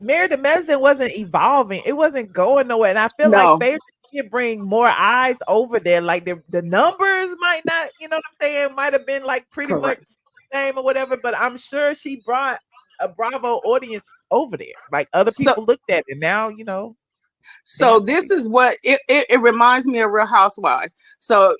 Married2Med wasn't evolving, it wasn't going nowhere, and I feel like Phaedra could bring more eyes over there. Like the numbers might not, you know what I'm saying, might have been like pretty much the same or whatever, but I'm sure she brought a Bravo audience over there. Like other people looked at it, now you know. So this is what it reminds me of Real Housewives. So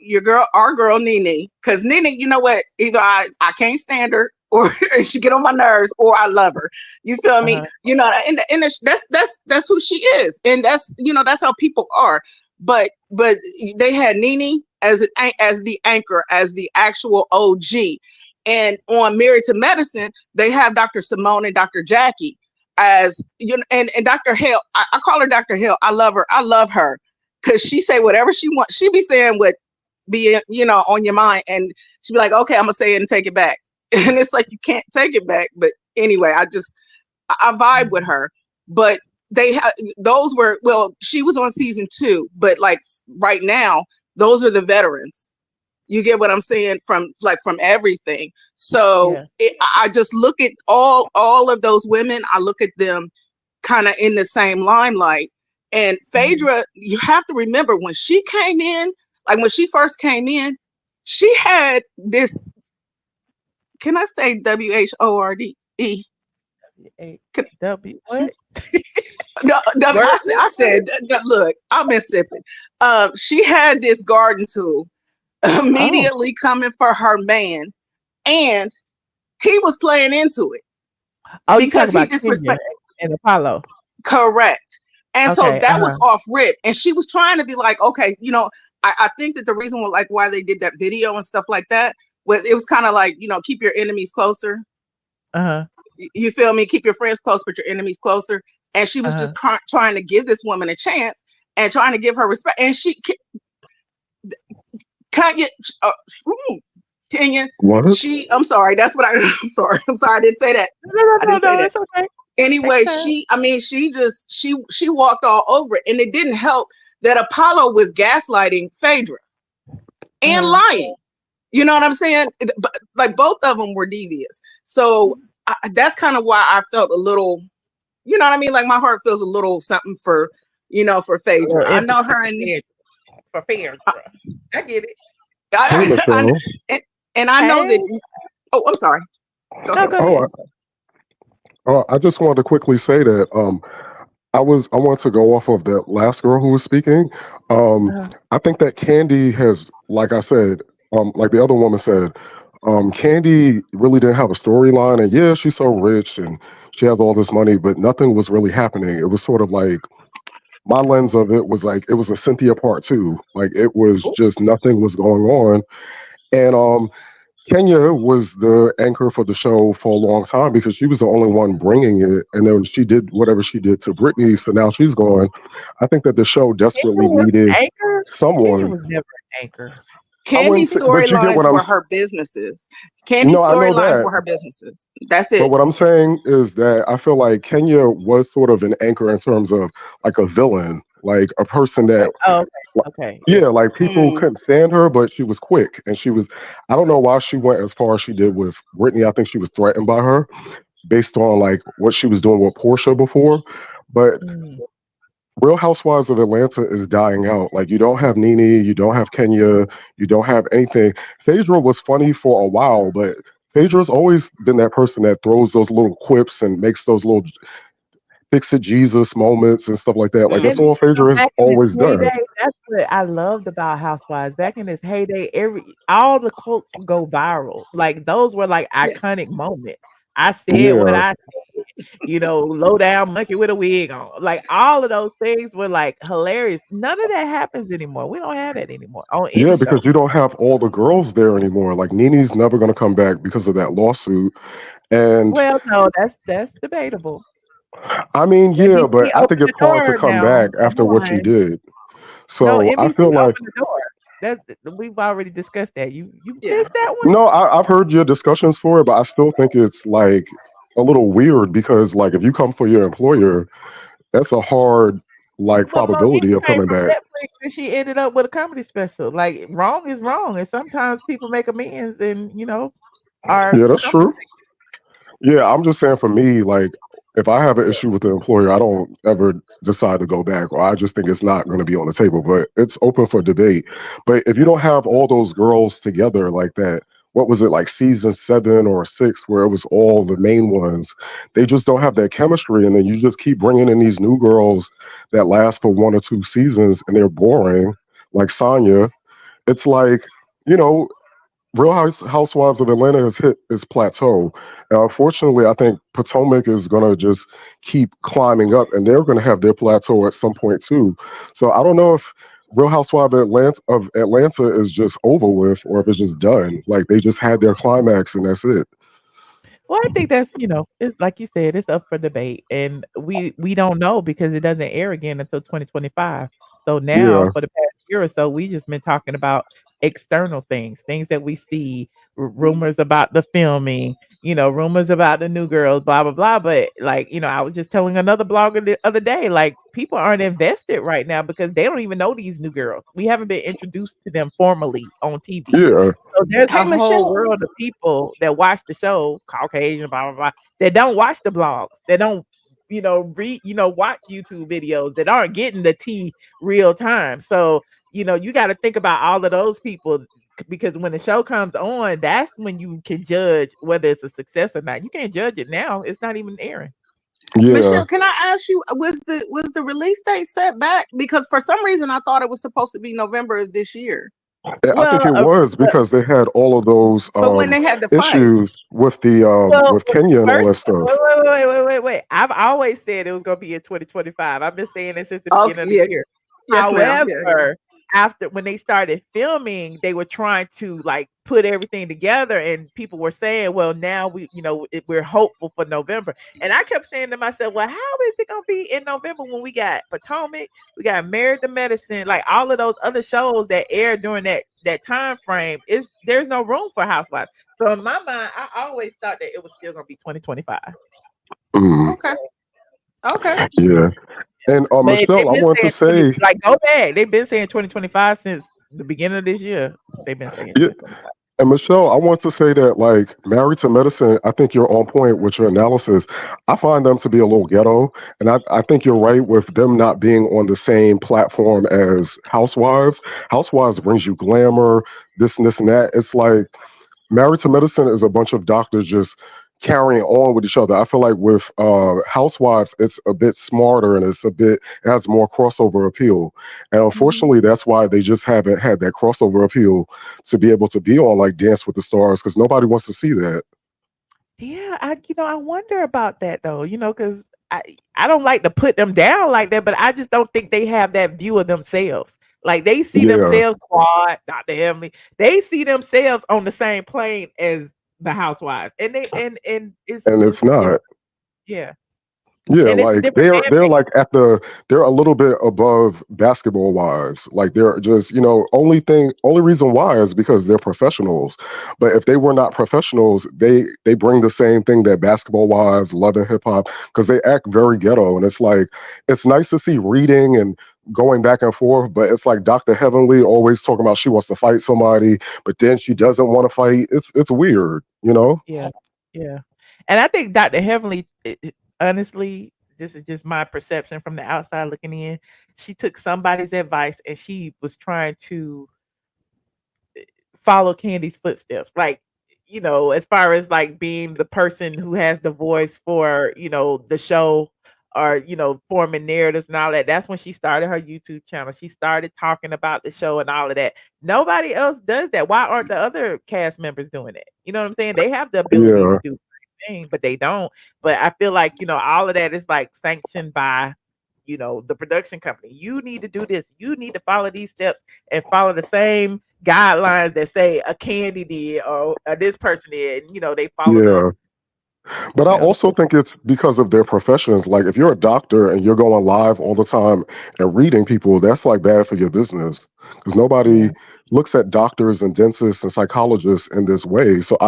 our girl Nene, because Nene, you know what? Either I can't stand her, or she get on my nerves, or I love her. You feel me? You know, and that's who she is, and that's, you know, that's how people are. But they had Nene as the anchor, as the actual OG, and on Married2Med, they have Dr. Simone and Dr. Jackie. As you know, and Dr. Hale, I call her Dr. Hale. I love her because she say whatever she wants. She be saying what be, you know, on your mind, and she be like, okay, I'm gonna say it and take it back. And it's like, you can't take it back. But anyway, I vibe with her. But she was on season 2, but like right now, those are the veterans. You get what I'm saying, from everything. So I just look at all of those women. I look at them kind of in the same limelight. And Phaedra, you have to remember when she came in, like when she first came in, she had this. Can I say WHORD? W what? No, I said, look, I've been sipping. She had this garden tool immediately coming for her man, and he was playing into it because he disrespected and Apollo. Correct. And so that was off rip, and she was trying to be like, okay, you know, I think that the reason why they did that video and stuff like that was, it was kind of like, you know, keep your enemies closer. You feel me? Keep your friends close, but your enemies closer. And she was just trying to give this woman a chance and trying to give her respect. And Kenya, I'm sorry. That's what I'm sorry. I didn't say that. I didn't say that. It's okay. Anyway, she walked all over it, and it didn't help that Apollo was gaslighting Phaedra and lying. You know what I'm saying? Like both of them were devious. So that's kind of why I felt a little, you know what I mean? Like my heart feels a little something for, you know, for Phaedra. I know her and for Phaedra. I get it. And I know that. Oh, I'm sorry. Go ahead. I just wanted to quickly say that I want to go off of that last girl who was speaking. I think that Kandi has, like I said, like the other woman said, Kandi really didn't have a storyline, and yeah, she's so rich and she has all this money, but nothing was really happening. It was sort of like my lens of it was like it was a Cynthia part two. Like it was just nothing was going on. And Kenya was the anchor for the show for a long time because she was the only one bringing it. And then she did whatever she did to Brittany. So now she's gone. I think that the show desperately needed Anchor? Kenya someone. was never an anchor. Candy's But you get what storylines I'm were s- her businesses. Candy's No, I know storylines were that. her businesses. That's But it. what I'm saying is that I feel like Kenya was sort of an anchor in terms of like a villain, like a person that, Oh, okay. yeah, like people Mm. couldn't stand her, but she was quick. And she was, I don't know why she went as far as she did with Brittany. I think she was threatened by her based on like what she was doing with Portia before. But Real Housewives of Atlanta is dying out. Like you don't have Nene, you don't have Kenya, you don't have anything. Phaedra was funny for a while, but Phaedra's always been that person that throws those little quips and makes those little fix it Jesus moments and stuff like that. Like that's And all Phaedra has back in always its done. heyday, that's what I loved about Housewives. Back in its heyday, all the quotes would go viral. Like those were like iconic moments. I said what Yeah. I said, low down monkey with a wig on. Like all of those things were like hilarious. None of that happens anymore. We don't have that anymore on any Yeah, show. because you don't have all the girls there anymore. Like Nene's never gonna come back because of that lawsuit. And Well, no, that's debatable. I mean, yeah, but NBC I think opened the it's hard to door come now. back Come after what she on. did. No, So I NBC feel like opened the door. We've already discussed that. You missed that one? no, I've heard your discussions for it, but I still think it's like a little weird because like if you come for your employer, that's a hard like But Monique probability of came coming from back. Netflix and she ended up with a comedy special. Like wrong is wrong, and sometimes people make amends and are Yeah, that's compensated. true. Yeah, I'm just saying for me, like if I have an issue with the employer, I don't ever decide to go back, or I just think it's not going to be on the table. But it's open for debate. But if you don't have all those girls together like that, what was it like season 7 or 6, where it was all the main ones? They just don't have that chemistry, and then you just keep bringing in these new girls that last for 1 or 2 seasons, and they're boring, like Sonya. It's like you know Housewives of Atlanta has hit its plateau. And unfortunately, I think Potomac is going to just keep climbing up, and they're going to have their plateau at some point too. So I don't know if Real Housewives of Atlanta is just over with, or if it's just done. Like they just had their climax, and that's it. Well, I think that's it's like you said, it's up for debate, and we don't know because it doesn't air again until 2025. So now, Yeah. for the past year or so, we just been talking about external things that we see, rumors about the filming, rumors about the new girls, blah blah blah. But like, I was just telling another blogger the other day, like people aren't invested right now because they don't even know these new girls. We haven't been introduced to them formally on TV. Yeah. So there's Hey, a whole Michelle. world of people that watch the show, Caucasian, blah blah blah, that don't watch the blogs, that don't, read, watch YouTube videos, that aren't getting the tea real time. So, you got to think about all of those people because when the show comes on, that's when you can judge whether it's a success or not. You can't judge it now; it's not even airing. Yeah. Michelle, can I ask you, was the release date set back? Because for some reason I thought it was supposed to be November of this year. I think it was because they had all of those But when they had to fight. issues with the with Kenya and all that stuff. Wait. I've always said it was going to be in 2025. I've been saying it since the beginning of yeah. the year. Yes, ma'am. However, after when they started filming, they were trying to like put everything together, and people were saying, "Well, now we're hopeful for November." And I kept saying to myself, "Well, how is it gonna be in November when we got Potomac, we got Married to Medicine, like all of those other shows that aired during that time frame? There's no room for Housewives." So in my mind, I always thought that it was still gonna be 2025. Okay. Okay. Yeah. And But Michelle, I want to say, like, go back. They've been saying 2025 since the beginning of this year. They've been saying yeah. And Michelle, I want to say that like Married to Medicine, I think you're on point with your analysis. I find them to be a little ghetto. And I think you're right with them not being on the same platform as Housewives. Housewives brings you glamour, this and this and that. It's like Married to Medicine is a bunch of doctors just carrying on with each other. I feel like with Housewives, it's a bit smarter and it has more crossover appeal. And unfortunately, that's why they just haven't had that crossover appeal to be able to be on like Dance with the Stars because nobody wants to see that. Yeah, I wonder about that though, because I don't like to put them down like that, but I just don't think they have that view of themselves. Like they see Yeah, themselves quad, Dr. Emily. They see themselves on the same plane as the housewives. And it's and it's just not. yeah. Yeah, And it's a like different they're fan base. like they're a little bit above basketball wives. Like they're just, only reason why is because they're professionals. But if they were not professionals, they bring the same thing that basketball wives love in hip hop because they act very ghetto. And it's like it's nice to see reading and going back and forth, but it's like Dr. Heavenly always talking about she wants to fight somebody, but then she doesn't want to fight. It's weird. Yeah. Yeah. And I think Dr. Heavenly, honestly, this is just my perception from the outside looking in. She took somebody's advice and she was trying to follow Candy's footsteps. Like, as far as like being the person who has the voice for, the show or, forming narratives and all that. That's when she started her YouTube channel. She started talking about the show and all of that. Nobody else does that. Why aren't the other cast members doing it? You know what I'm saying? They have the ability to Yeah. do the same thing, but they don't. But I feel like, all of that is like sanctioned by, the production company. You need to do this. You need to follow these steps and follow the same guidelines that say a Kandi did or this person did. They follow the, Yeah. But I also think it's because of their professions. Like if you're a doctor and you're going live all the time and reading people, that's like bad for your business because yeah. nobody looks at doctors and dentists and psychologists in this way. So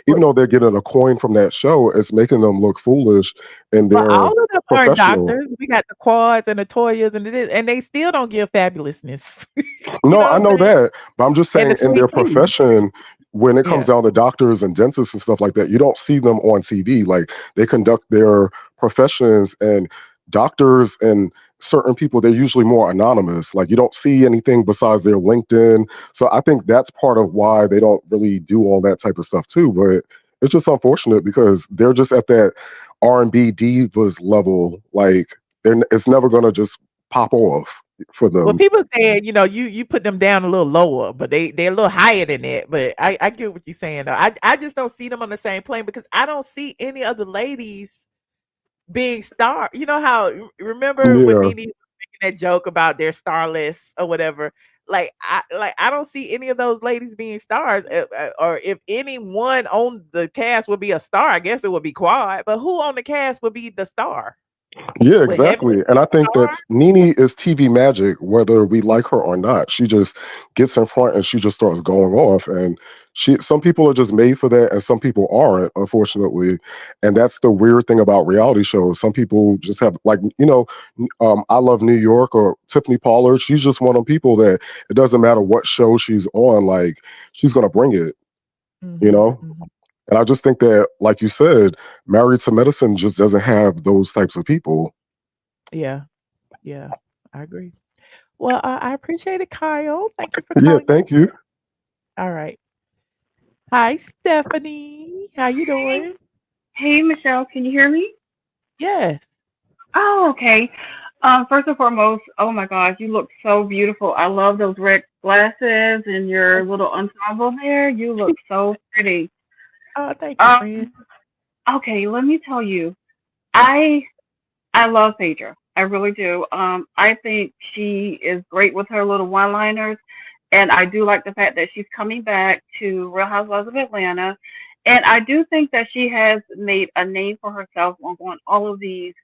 even though they're getting a coin from that show, it's making them look foolish in But their all of them aren't professional. doctors. We got the Quads and the Toyas and they still don't give fabulousness. You No, know what I I'm know saying? that, but I'm just And the saying in sweet their tea. profession, when it comes Yeah. down to doctors and dentists and stuff like that, you don't see them on TV. Like they conduct their professions and doctors and certain people, they're usually more anonymous. Like you don't see anything besides their LinkedIn. So I think that's part of why they don't really do all that type of stuff too. But it's just unfortunate because they're just at that R&B divas level. Like it's never gonna just pop off for Well, them. people saying, you put them down a little lower, but they're a little higher than that. But I get what you're saying though. I just don't see them on the same plane because I don't see any of the ladies being star. You know how remember when Yeah. Nene was making that joke about their starless or whatever? I don't see any of those ladies being stars. Or if anyone on the cast would be a star, I guess it would be Quad. But who on the cast would be the star? Yeah, Would Heavenly exactly. be And I think the star? that's Nene is TV magic, whether we like her or not. She just gets in front and she just starts going off. And some people are just made for that and some people aren't, unfortunately. And that's the weird thing about reality shows. Some people just have I Love New York or Tiffany Pollard. She's just one of them people that it doesn't matter what show she's on, like she's gonna bring it, you Mhm, know? mhm. And I just think that, like you said, Married to Medicine just doesn't have those types of people. Yeah, yeah, I agree. Well, I appreciate it, Kyle. Thank you for Yeah, calling in. thank you. All right. Hi, Stephanie. How you doing? Hey, Michelle, can you hear me? Yes. Oh, okay. First and foremost, oh my gosh, you look so beautiful. I love those red glasses and your little ensemble there. You look so pretty. Oh, thank you, friend. Um, okay, let me tell you, I I love Phaedra. I really do. I think she is great with her little one-liners, and I do like the fact that she's coming back to Real Housewives of Atlanta. And I do think that she has made a name for herself on all of these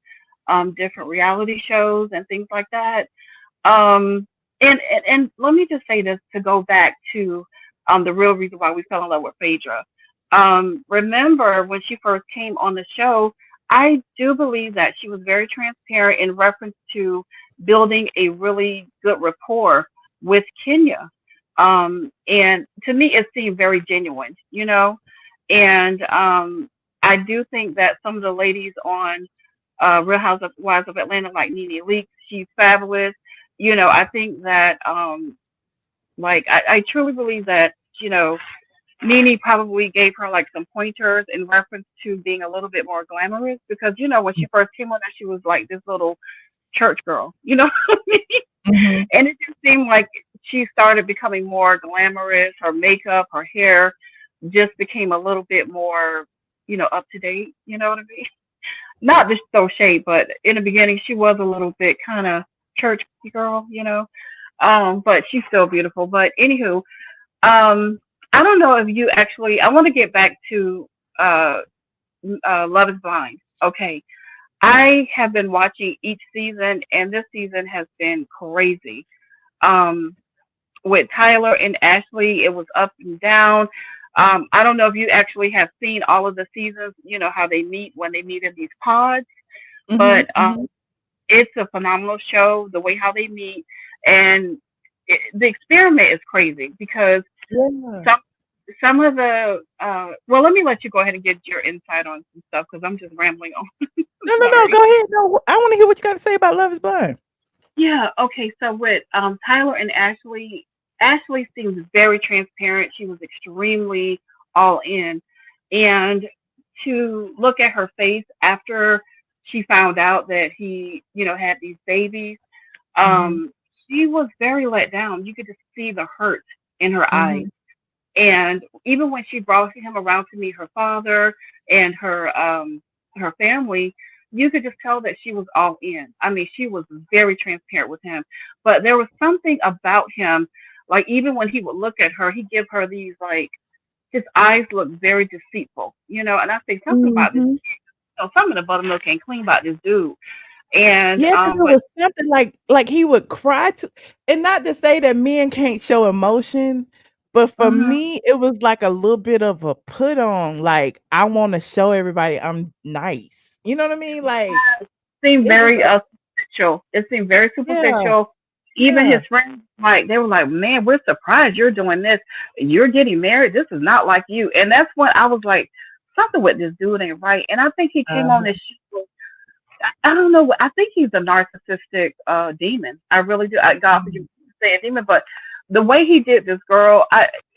different reality shows and things like that. Um, and let me just say this to go back to the real reason why we fell in love with Phaedra. Remember when she first came on the show, I do believe that she was very transparent in reference to building a really good rapport with Kenya. And to me, it seemed very genuine, you know. And I do think that some of the ladies on Real Housewives of Atlanta, like Nene Leakes, she's fabulous. You know, I think that, I truly believe that, you know, Nene probably gave her like some pointers in reference to being a little bit more glamorous because, you know, when she first came on there, she was like this little church girl, you know what I mean? Mhm. And it just seemed like she started becoming more glamorous. Her makeup, her hair just became a little bit more up to date. You know what I mean? Not to throw shade, but in the beginning she was a little bit kind of church girl, but she's still beautiful. But anywho, I don't know if you actually. I want to get back to Love is Blind. Okay, I have been watching each season, and this season has been crazy. With Tyler and Ashley, it was up and down. I don't know if you actually have seen all of the seasons, how they meet when they meet in these pods, but it's a phenomenal show, the way how they meet. And the experiment is crazy because some of the, well, let me let you go ahead and get your insight on some stuff because I'm just rambling on. No, go ahead. No, I want to hear what you got to say about Love is Blind. Yeah, okay. So with Tyler and Ashley, Ashley seems very transparent. She was extremely all in. And to look at her face after she found out that he, had these babies, she was very let down. You could just see the hurt in her eyes. And even when she brought him around to meet her father and her family, you could just tell that she was all in. I mean, she was very transparent with him. But there was something about him, like even when he would look at her, he'd give her these, like, his eyes look very deceitful, And I say something about this. Some of the buttermilk ain't clean about this dude. And it was something like he would cry to, and not to say that men can't show emotion, but for me, it was like a little bit of a put on. Like, I want to show everybody I'm nice. You know what I mean? Like, it seemed very superficial. It seemed very superficial. Even his friends, like, they were like, "Man, we're surprised you're doing this. You're getting married. This is not like you." And that's when I was like, something with this dude ain't right. And I think he came on this show. I don't know. I think he's a narcissistic demon. I really do. God forgive me for saying demon, but the way he did this girl,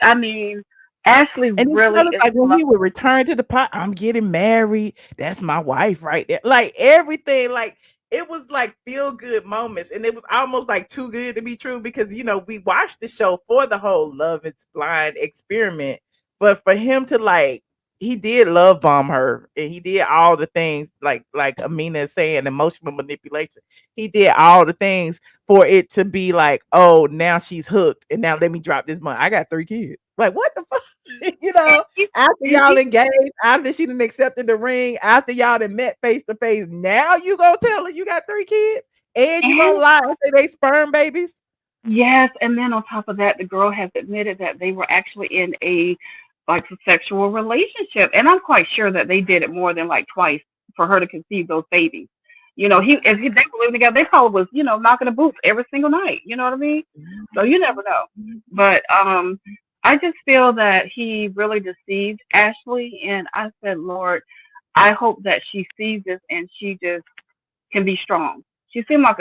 I mean, Ashley and really is like when he would return to the pot, I'm getting married. That's my wife right there. Like everything, like it was like feel good moments, and it was almost like too good to be true because we watched the show for the whole Love is Blind experiment, but for him to like. He did love bomb her, and he did all the things like Amina is saying, emotional manipulation. He did all the things for it to be like, oh, now she's hooked, and now let me drop this money. I got 3 kids. Like, what the fuck? After y'all engaged, after she done accepted the ring, after y'all done met face to face, now you gonna tell her you got 3 kids, and you gonna lie and say they sperm babies? Yes, and then on top of that, the girl has admitted that they were actually in a sexual relationship, and I'm quite sure that they did it more than like twice for her to conceive those babies. If they were living together, they probably was knocking the boots every single night. You know what I mean? So you never know. But I just feel that he really deceived Ashley, and I said, Lord, I hope that she sees this and she just can be strong. She seemed like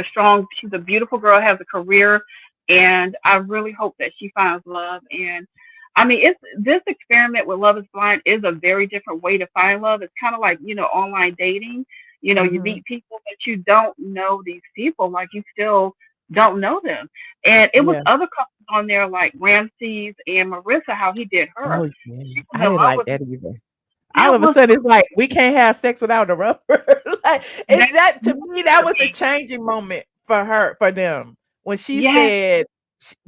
she's a beautiful girl, has a career, and I really hope that she finds love. And I mean, this experiment with Love is Blind is a very different way to find love. It's kind of like, online dating. You meet people, but you don't know these people. Like, you still don't know them. And it was other couples on there, like Ramses and Marissa, how he did her. Oh, yeah. I didn't like that either. All of a sudden, it's like, we can't have sex without a rubber. Like, to me, that was the changing moment for them. When she said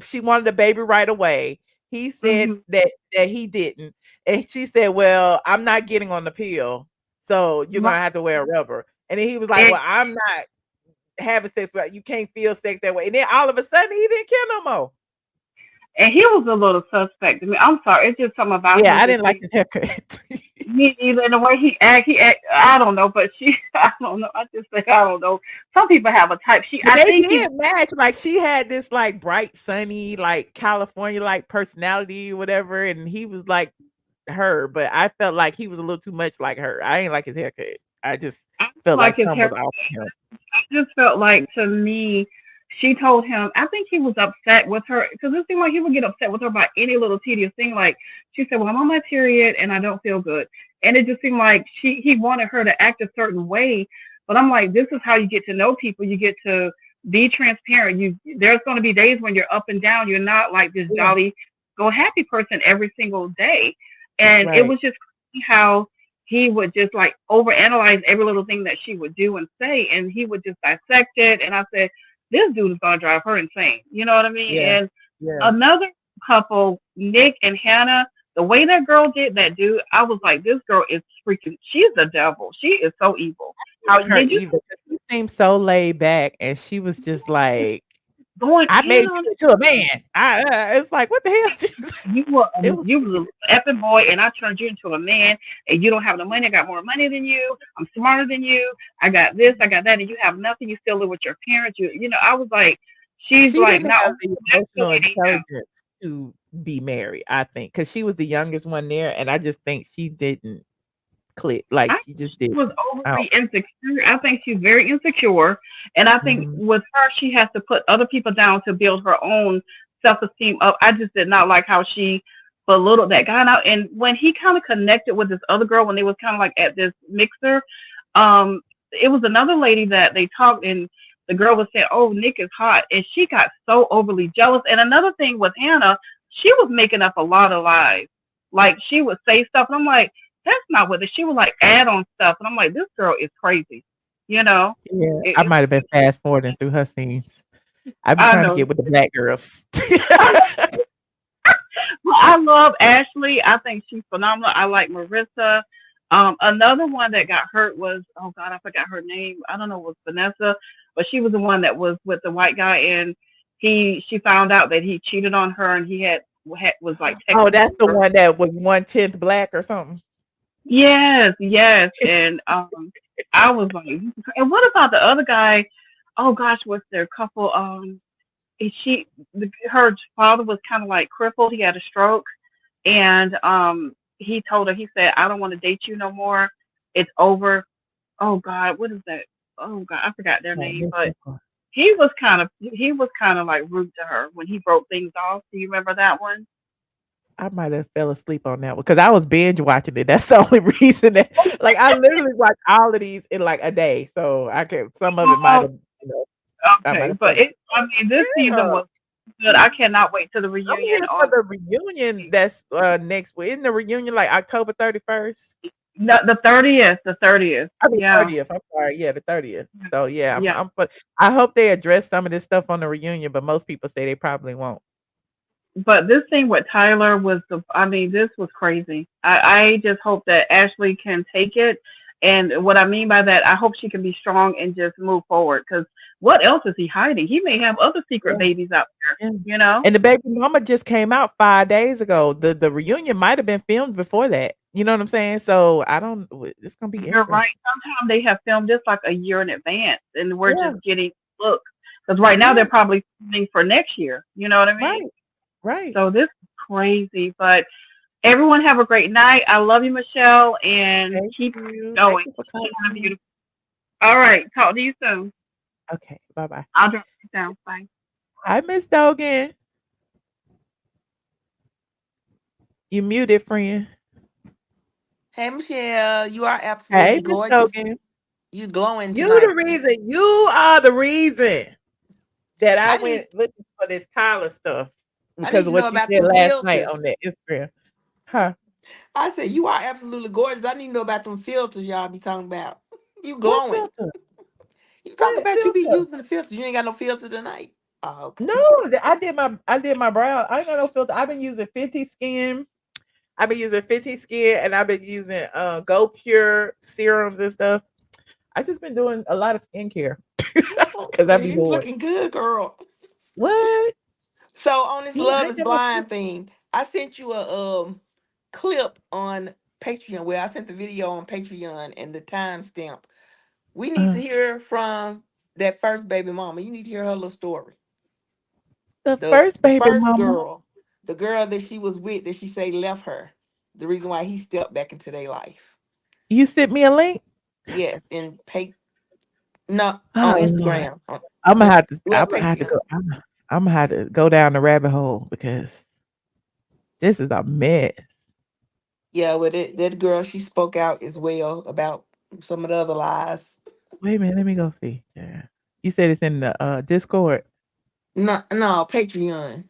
she wanted a baby right away. He said that he didn't. And she said, well, I'm not getting on the pill, so you're going to have to wear a rubber. And then he was like, well, I'm not having sex, but you can't feel sex that way. And then all of a sudden, he didn't care no more. And he was a little suspect to me. I'm sorry. It's just something about him. Yeah, I didn't like his haircut. Me either. And the way he act, I don't know. But I don't know. I just think, I don't know. Some people have a type. I think they did match. Like, she had this like bright, sunny, like California like personality, whatever. And he was like her, but I felt like he was a little too much like her. I ain't like his haircut. I just felt like something was off him. I just felt like, to me, she told him, I think he was upset with her because it seemed like he would get upset with her about any little tedious thing. Like, she said, well, I'm on my period and I don't feel good. And it just seemed like he wanted her to act a certain way. But I'm like, this is how you get to know people. You get to be transparent. There's going to be days when you're up and down. You're not like this jolly, go happy person every single day. And it was just how he would just like overanalyze every little thing that she would do and say, and he would just dissect it. And I said, this dude is gonna drive her insane. You know what I mean? Yeah. And Yeah. another couple, Nick and Hannah, the way that girl did that dude, I was like, this girl is freaking. She's the devil. She is so evil. How Like her did you either, 'cause she seemed so laid back, and she was just like, going "I in made on you into a man." it's like, what the hell? you were It was you was an effing boy, and I turned you into a man, and you don't have the money. I got more money than you. I'm smarter than you. I got this, I got that, and you have nothing. You still live with your parents. You know. I was like, she's She like didn't not have the that's the emotional lady now. intelligence to be married, I think, because she was the youngest one there, and I just think she didn't click. Like, I she just think she didn't. was I overly insecure. I think she's very insecure, and I think Mhm. with her, she has to put other people down to build her own self-esteem up. I just did not like how she belittled that guy out. And when he kind of connected with this other girl, when they was kind of like at this mixer, it was another lady that they talked, and the girl was saying, "Oh, Nick is hot," and she got so overly jealous. And another thing with Hannah, she was making up a lot of lies. Like she would say stuff, and I'm like, that's not what it. She would like add on stuff, and I'm like, this girl is crazy. You know? Yeah, I might have been fast forwarding through her scenes. I've been I trying to know. get with the black girls. Well, I love Ashley. I think she's phenomenal. I like Marissa. Another one that got hurt was, oh God, I forgot her name. I don't know, it was Vanessa, but she was the one that was with the white guy, and she found out that he cheated on her, and he was like Oh, texting that's the her. one that was 1/10 black or something. Yes, yes, and I was like, and what about the other guy? Oh gosh, what's their couple? And her father was kind of like crippled. He had a stroke, and he told her, he said, "I don't want to date you no more. It's over." Oh God, what is that? Oh God, I forgot their name, but he was kind of like rude to her when he broke things off. Do you remember that one? I might have fell asleep on that one because I was binge watching it. That's the only reason that, like, I literally watched all of these in like a day, so I can. Some of it might have, I might Okay, have but fell. I mean, this season Yeah. was good. I cannot wait to the I'm reunion here for on the reunion. That's next week. Isn't the reunion like October 31st? no, the 30th. The 30th. I mean Yeah, 30th. I'm sorry. Yeah, the 30th. So yeah, yeah. I hope they address some of this stuff on the reunion, but most people say they probably won't. But this thing with Tyler was I mean, this was crazy. I just hope that Ashley can take it. And what I mean by that, I hope she can be strong and just move forward. Because what else is he hiding? He may have other secret babies out there, you know? And the baby mama just came out 5 days ago. The reunion might have been filmed before that. You know what I'm saying? So I don't. It's gonna be You're interesting. right. Sometimes they have filmed this like a year in advance, and we're Yeah. just getting look. Because right now Yeah. they're probably filming for next year. You know what I mean? Right. So this is crazy. But everyone have a great night. I love you, Michelle, and Thank keep you. going. Thank you for Keep calling. beautiful. All right. Talk to you soon. Okay. Bye bye. I'll drop you down. Bye. Hi, Miss Dogan. You muted, friend. Hey, Michelle, you are Hey, absolutely Miss gorgeous. Dogan. You glowing You tonight. the reason. You are the reason that I I need, went looking for this Tyler stuff I because need of to know what you about said them last night on filters. that Instagram. Huh? I said, you are absolutely gorgeous. I need to know about them filters y'all be talking about. You What glowing. filter? You talk What about you be filter? using the filters. You ain't got no filter tonight. Oh, okay. No, I did my brow. I ain't got no filter. I've been using 50 Skin. I've been using 50 Skin, and I've been using Go Pure serums and stuff. I just been doing a lot of skincare because I Well, be you bored. looking good, girl. What? So on this Yeah, I Love ain't is got no Blind filter. thing, I sent you a clip on Patreon. Well, I sent the video on Patreon and the timestamp. We need to hear from that first baby mama. You need to hear her little story. The The first baby first mama. girl, the girl that she was with, that she say left her. The reason why he stepped back into their life. You sent me a link. Yes, in no Oh on Lord, Instagram. I'm gonna have to. Well, Patreon. I'm gonna have to go down the rabbit hole because this is a mess. Yeah, but that girl, she spoke out as well about some of the other lies. Wait a minute, let me go see. Yeah, you said it's in the Discord. No, Patreon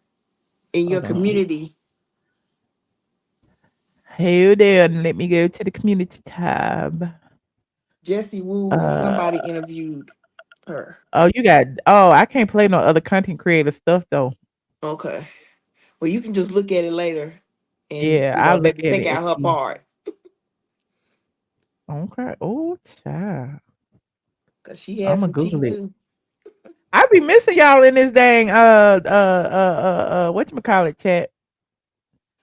in your Hold on. community. Hold on. Let me go to the community tab. Jesse Wu and somebody interviewed her. Oh, I can't play no other content creator stuff though. Okay. Well, you can just look at it later and Yeah, I'll look maybe at take it and out her see. part. Okay. Oh, child. Cause she has I'ma some tea Google it. too. I be missing y'all in this dang whatchamacallit chat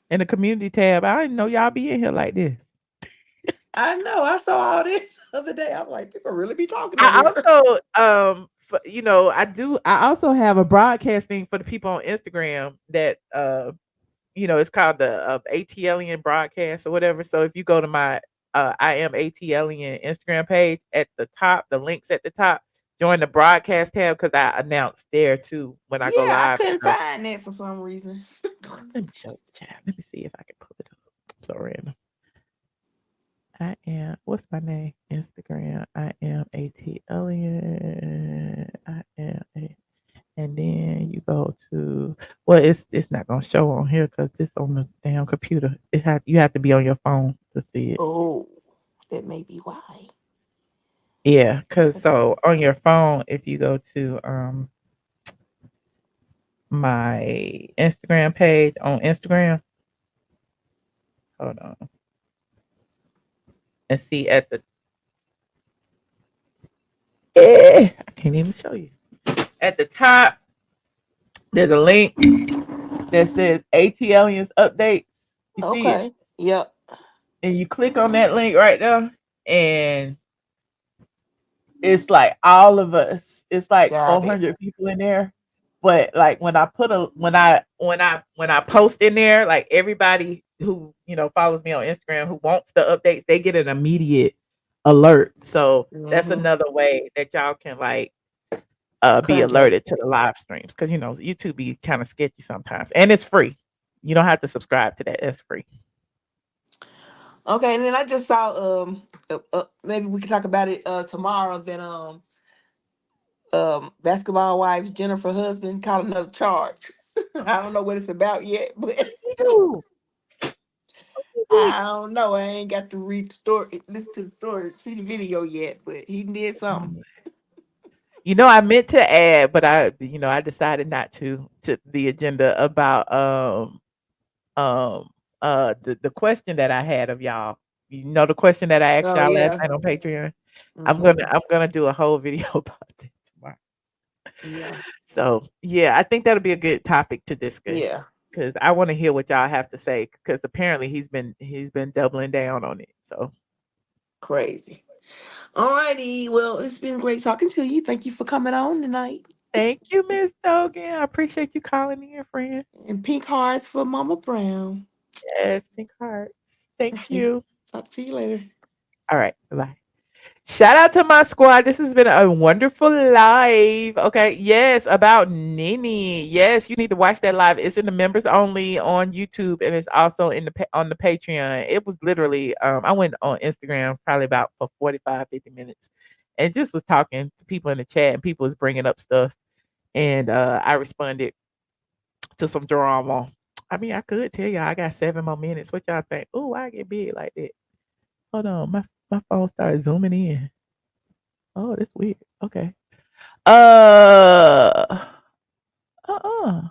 in the community tab. I didn't know y'all be in here like this. I know. I saw all this the other day. I'm like, people really be talking on I here. also I also have a broadcasting for the people on Instagram that it's called the ATLien broadcast or whatever. So if you go to my I am ATLien Instagram page at the top, the links at the top, join the broadcast tab because I announce there too when I go Yeah, I live. couldn't find that for some reason. Let me show the chat. Let me see if I can pull it up. So random. I am, what's my name? Instagram. I am ATLien. And then you go to, well, it's not gonna show on here because it's on the damn computer. You have to be on your phone to see it. Oh, that may be why. Yeah, because so on your phone, if you go to my Instagram page on Instagram, hold on, and see at the I can't even show you. At the top, there's a link that says ATLiens updates. You see it? Okay. Yep. And you click on that link right there, and it's like all of us. It's like Got it. 400 people in there. But like when I post in there, like everybody who follows me on Instagram who wants the updates, they get an immediate alert. So that's Mhm. another way that y'all can like be Contact. alerted to the live streams because YouTube be kind of sketchy sometimes, and it's free. You don't have to subscribe to that. That's free. Okay, and then I just saw maybe we can talk about it tomorrow that basketball wives Jennifer husband caught another charge. I don't know what it's about yet, but I don't know. I ain't got to read the story, listen to the story, see the video yet, but he did something. I meant to add, but I decided not to the agenda about the question that I had of y'all. The question that I asked Oh y'all last yeah. night on Patreon. I'm Mhm. gonna do a whole video about that tomorrow. Yeah. So yeah, I think that'll be a good topic to discuss. Yeah. Because I want to hear what y'all have to say. Because apparently he's been doubling down on it. So Crazy. All righty. Well, it's been great talking to you. Thank you for coming on tonight. thank you, Miss Dogan. I appreciate you calling in, friend. And pink hearts for Mama Brown. Yes, pink hearts. Thank you. Talk to you later. All right. Bye. Shout out to my squad. This has been a wonderful live. Okay. Yes, about Nini. Yes, you need to watch that live. It's in the members only on YouTube and it's also on the Patreon. It was literally I went on Instagram probably about for 45, 50 minutes and just was talking to people in the chat and people was bringing up stuff and I responded to some drama. I mean, I could tell y'all I got 7 more minutes. What y'all think? Oh, I get big like that. Hold on, my phone started zooming in. Oh, that's weird. Okay. Uh. Uh-uh.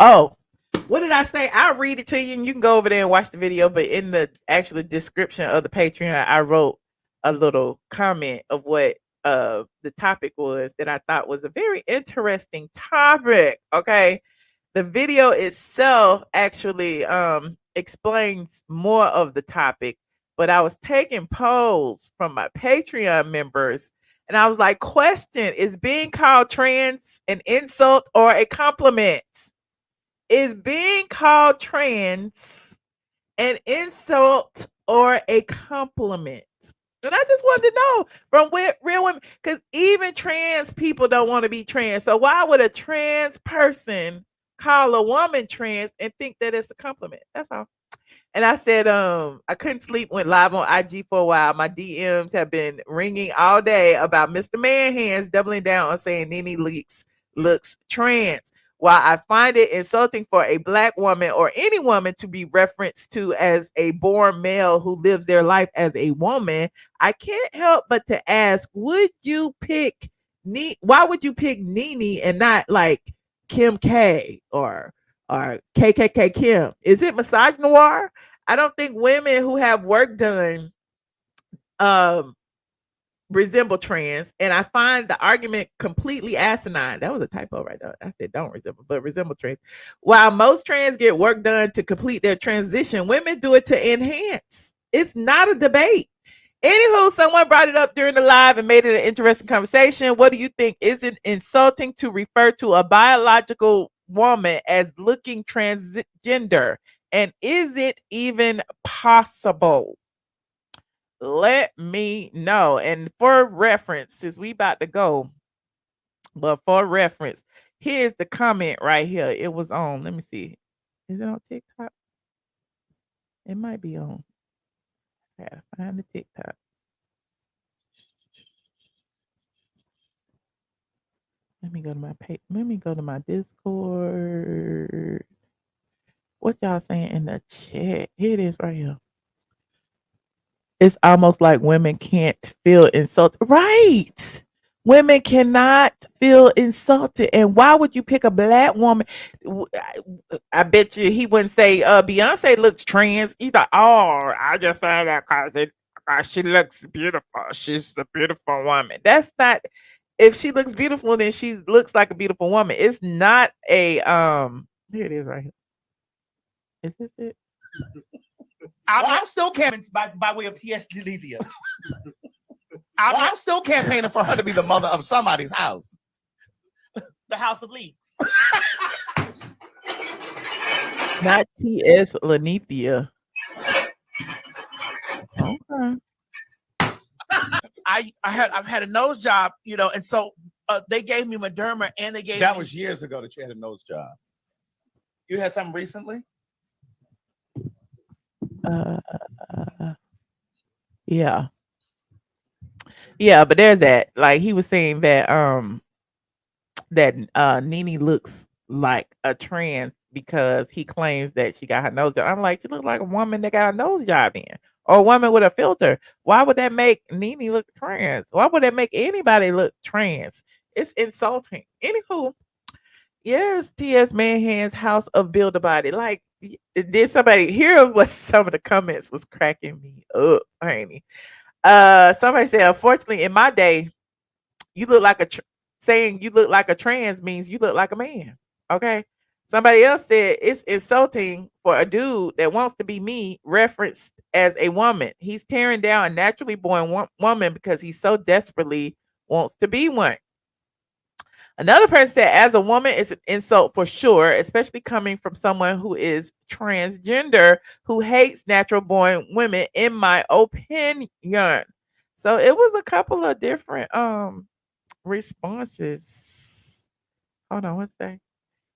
Oh. What did I say? I'll read it to you and you can go over there and watch the video. But in the actual description of the Patreon, I wrote a little comment of what the topic was that I thought was a very interesting topic. Okay. The video itself actually explains more of the topic, but I was taking polls from my Patreon members and I was like, question, is being called trans an insult or a compliment? Is being called trans an insult or a compliment? And I just wanted to know from real women, because even trans people don't want to be trans. So why would a trans person call a woman trans and think that it's a compliment? That's all. And I said, I couldn't sleep, went live on IG for a while. My DMs have been ringing all day about Mr. Man Hands doubling down on saying Nene looks trans. While I find it insulting for a Black woman or any woman to be referenced to as a born male who lives their life as a woman, I can't help but to ask, would you pick why would you pick Nene and not like Kim K or KKK Kim? Is it misogynoir? I don't think women who have work done resemble trans, and I find the argument completely asinine. That was a typo right there. I said don't resemble, but resemble trans. While most trans get work done to complete their transition, women do it to enhance. It's not a debate. Anywho, someone brought it up during the live and made it an interesting conversation. What do you think? Is it insulting to refer to a biological woman as looking transgender? And is it even possible? Let me know. And for reference, since we about to go, but for reference, here's the comment right here. It was on, let me see. Is it on TikTok? It might be on. I gotta find the TikTok. Let me go to my page. Let me go to my Discord. What y'all saying in the chat? Here it is right here. It's almost like women can't feel insulted. Right. Women cannot feel insulted. And why would you pick a Black woman? I bet you he wouldn't say Beyonce looks trans. He's like, oh, I just say that because she looks beautiful. She's a beautiful woman. That's not, if she looks beautiful, then she looks like a beautiful woman. It's not a here it is right here. Is this it? I'm still campaigning by way of T.S. Lydia. I'm still campaigning for her to be the mother of somebody's house. The House of Leaks. Not T.S. Lanithia. Okay. I've had a nose job, you know, and so they gave me Mederma and they gave That me. was years ago that you had a nose job. You had something recently? Yeah. Yeah, but there's that. Like he was saying that Nene looks like a trans because he claims that she got her nose job. I'm like, she looks like a woman that got a nose job in, or a woman with a filter. Why would that make Nene look trans? Why would that make anybody look trans? It's insulting. Anywho, yes, T.S. Manhand's House of Build a Body. Like, did somebody hear what some of the comments was cracking me up, honey? Somebody said, unfortunately, in my day, you look like saying you look like a trans means you look like a man. Okay. Somebody else said it's insulting for a dude that wants to be me referenced as a woman. He's tearing down a naturally born woman because he so desperately wants to be one. Another person said, as a woman, it's an insult for sure, especially coming from someone who is transgender, who hates natural born women, in my opinion. So it was a couple of different responses. Hold on, what's that?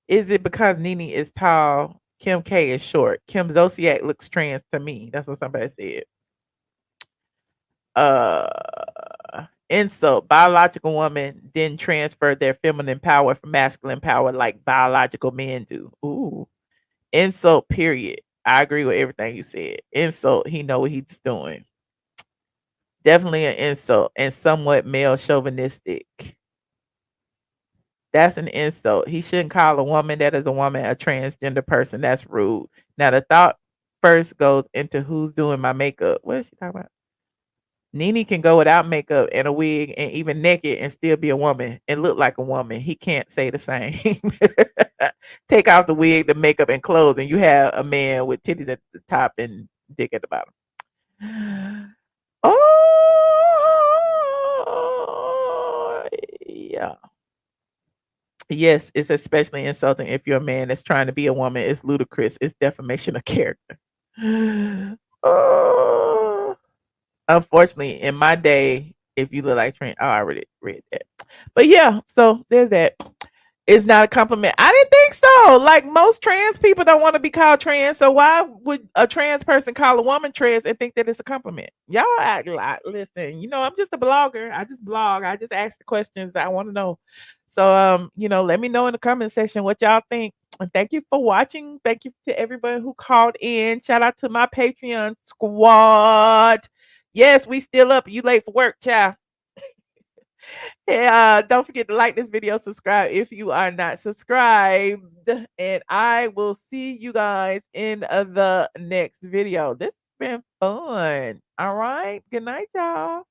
Is it because Nene is tall? Kim K is short. Kim Zolciak looks trans to me. That's what somebody said. Insult, biological women didn't transfer their feminine power for masculine power like biological men do. Ooh. Insult, period. I agree with everything you said. Insult, he know what he's doing. Definitely an insult and somewhat male chauvinistic. That's an insult. He shouldn't call a woman that is a woman a transgender person. That's rude. Now the thought first goes into who's doing my makeup. What is she talking about? Nene can go without makeup and a wig and even naked and still be a woman and look like a woman. He can't say the same. Take off the wig, the makeup, and clothes, and you have a man with titties at the top and dick at the bottom. Oh, yeah. Yes, it's especially insulting if you're a man that's trying to be a woman. It's ludicrous. It's defamation of character. Oh. Unfortunately, in my day, if you look like trans, I already read that. But yeah, so there's that. It's not a compliment. I didn't think so. Like most trans people don't want to be called trans. So why would a trans person call a woman trans and think that it's a compliment? Y'all act like, listen, I'm just a blogger. I just blog. I just ask the questions that I want to know. So let me know in the comment section what y'all think. And thank you for watching. Thank you to everybody who called in. Shout out to my Patreon squad. Yes, we still up. You late for work, child. Hey, don't forget to like this video, subscribe if you are not subscribed, and I will see you guys in the next video. This has been fun. All right. Good night, y'all.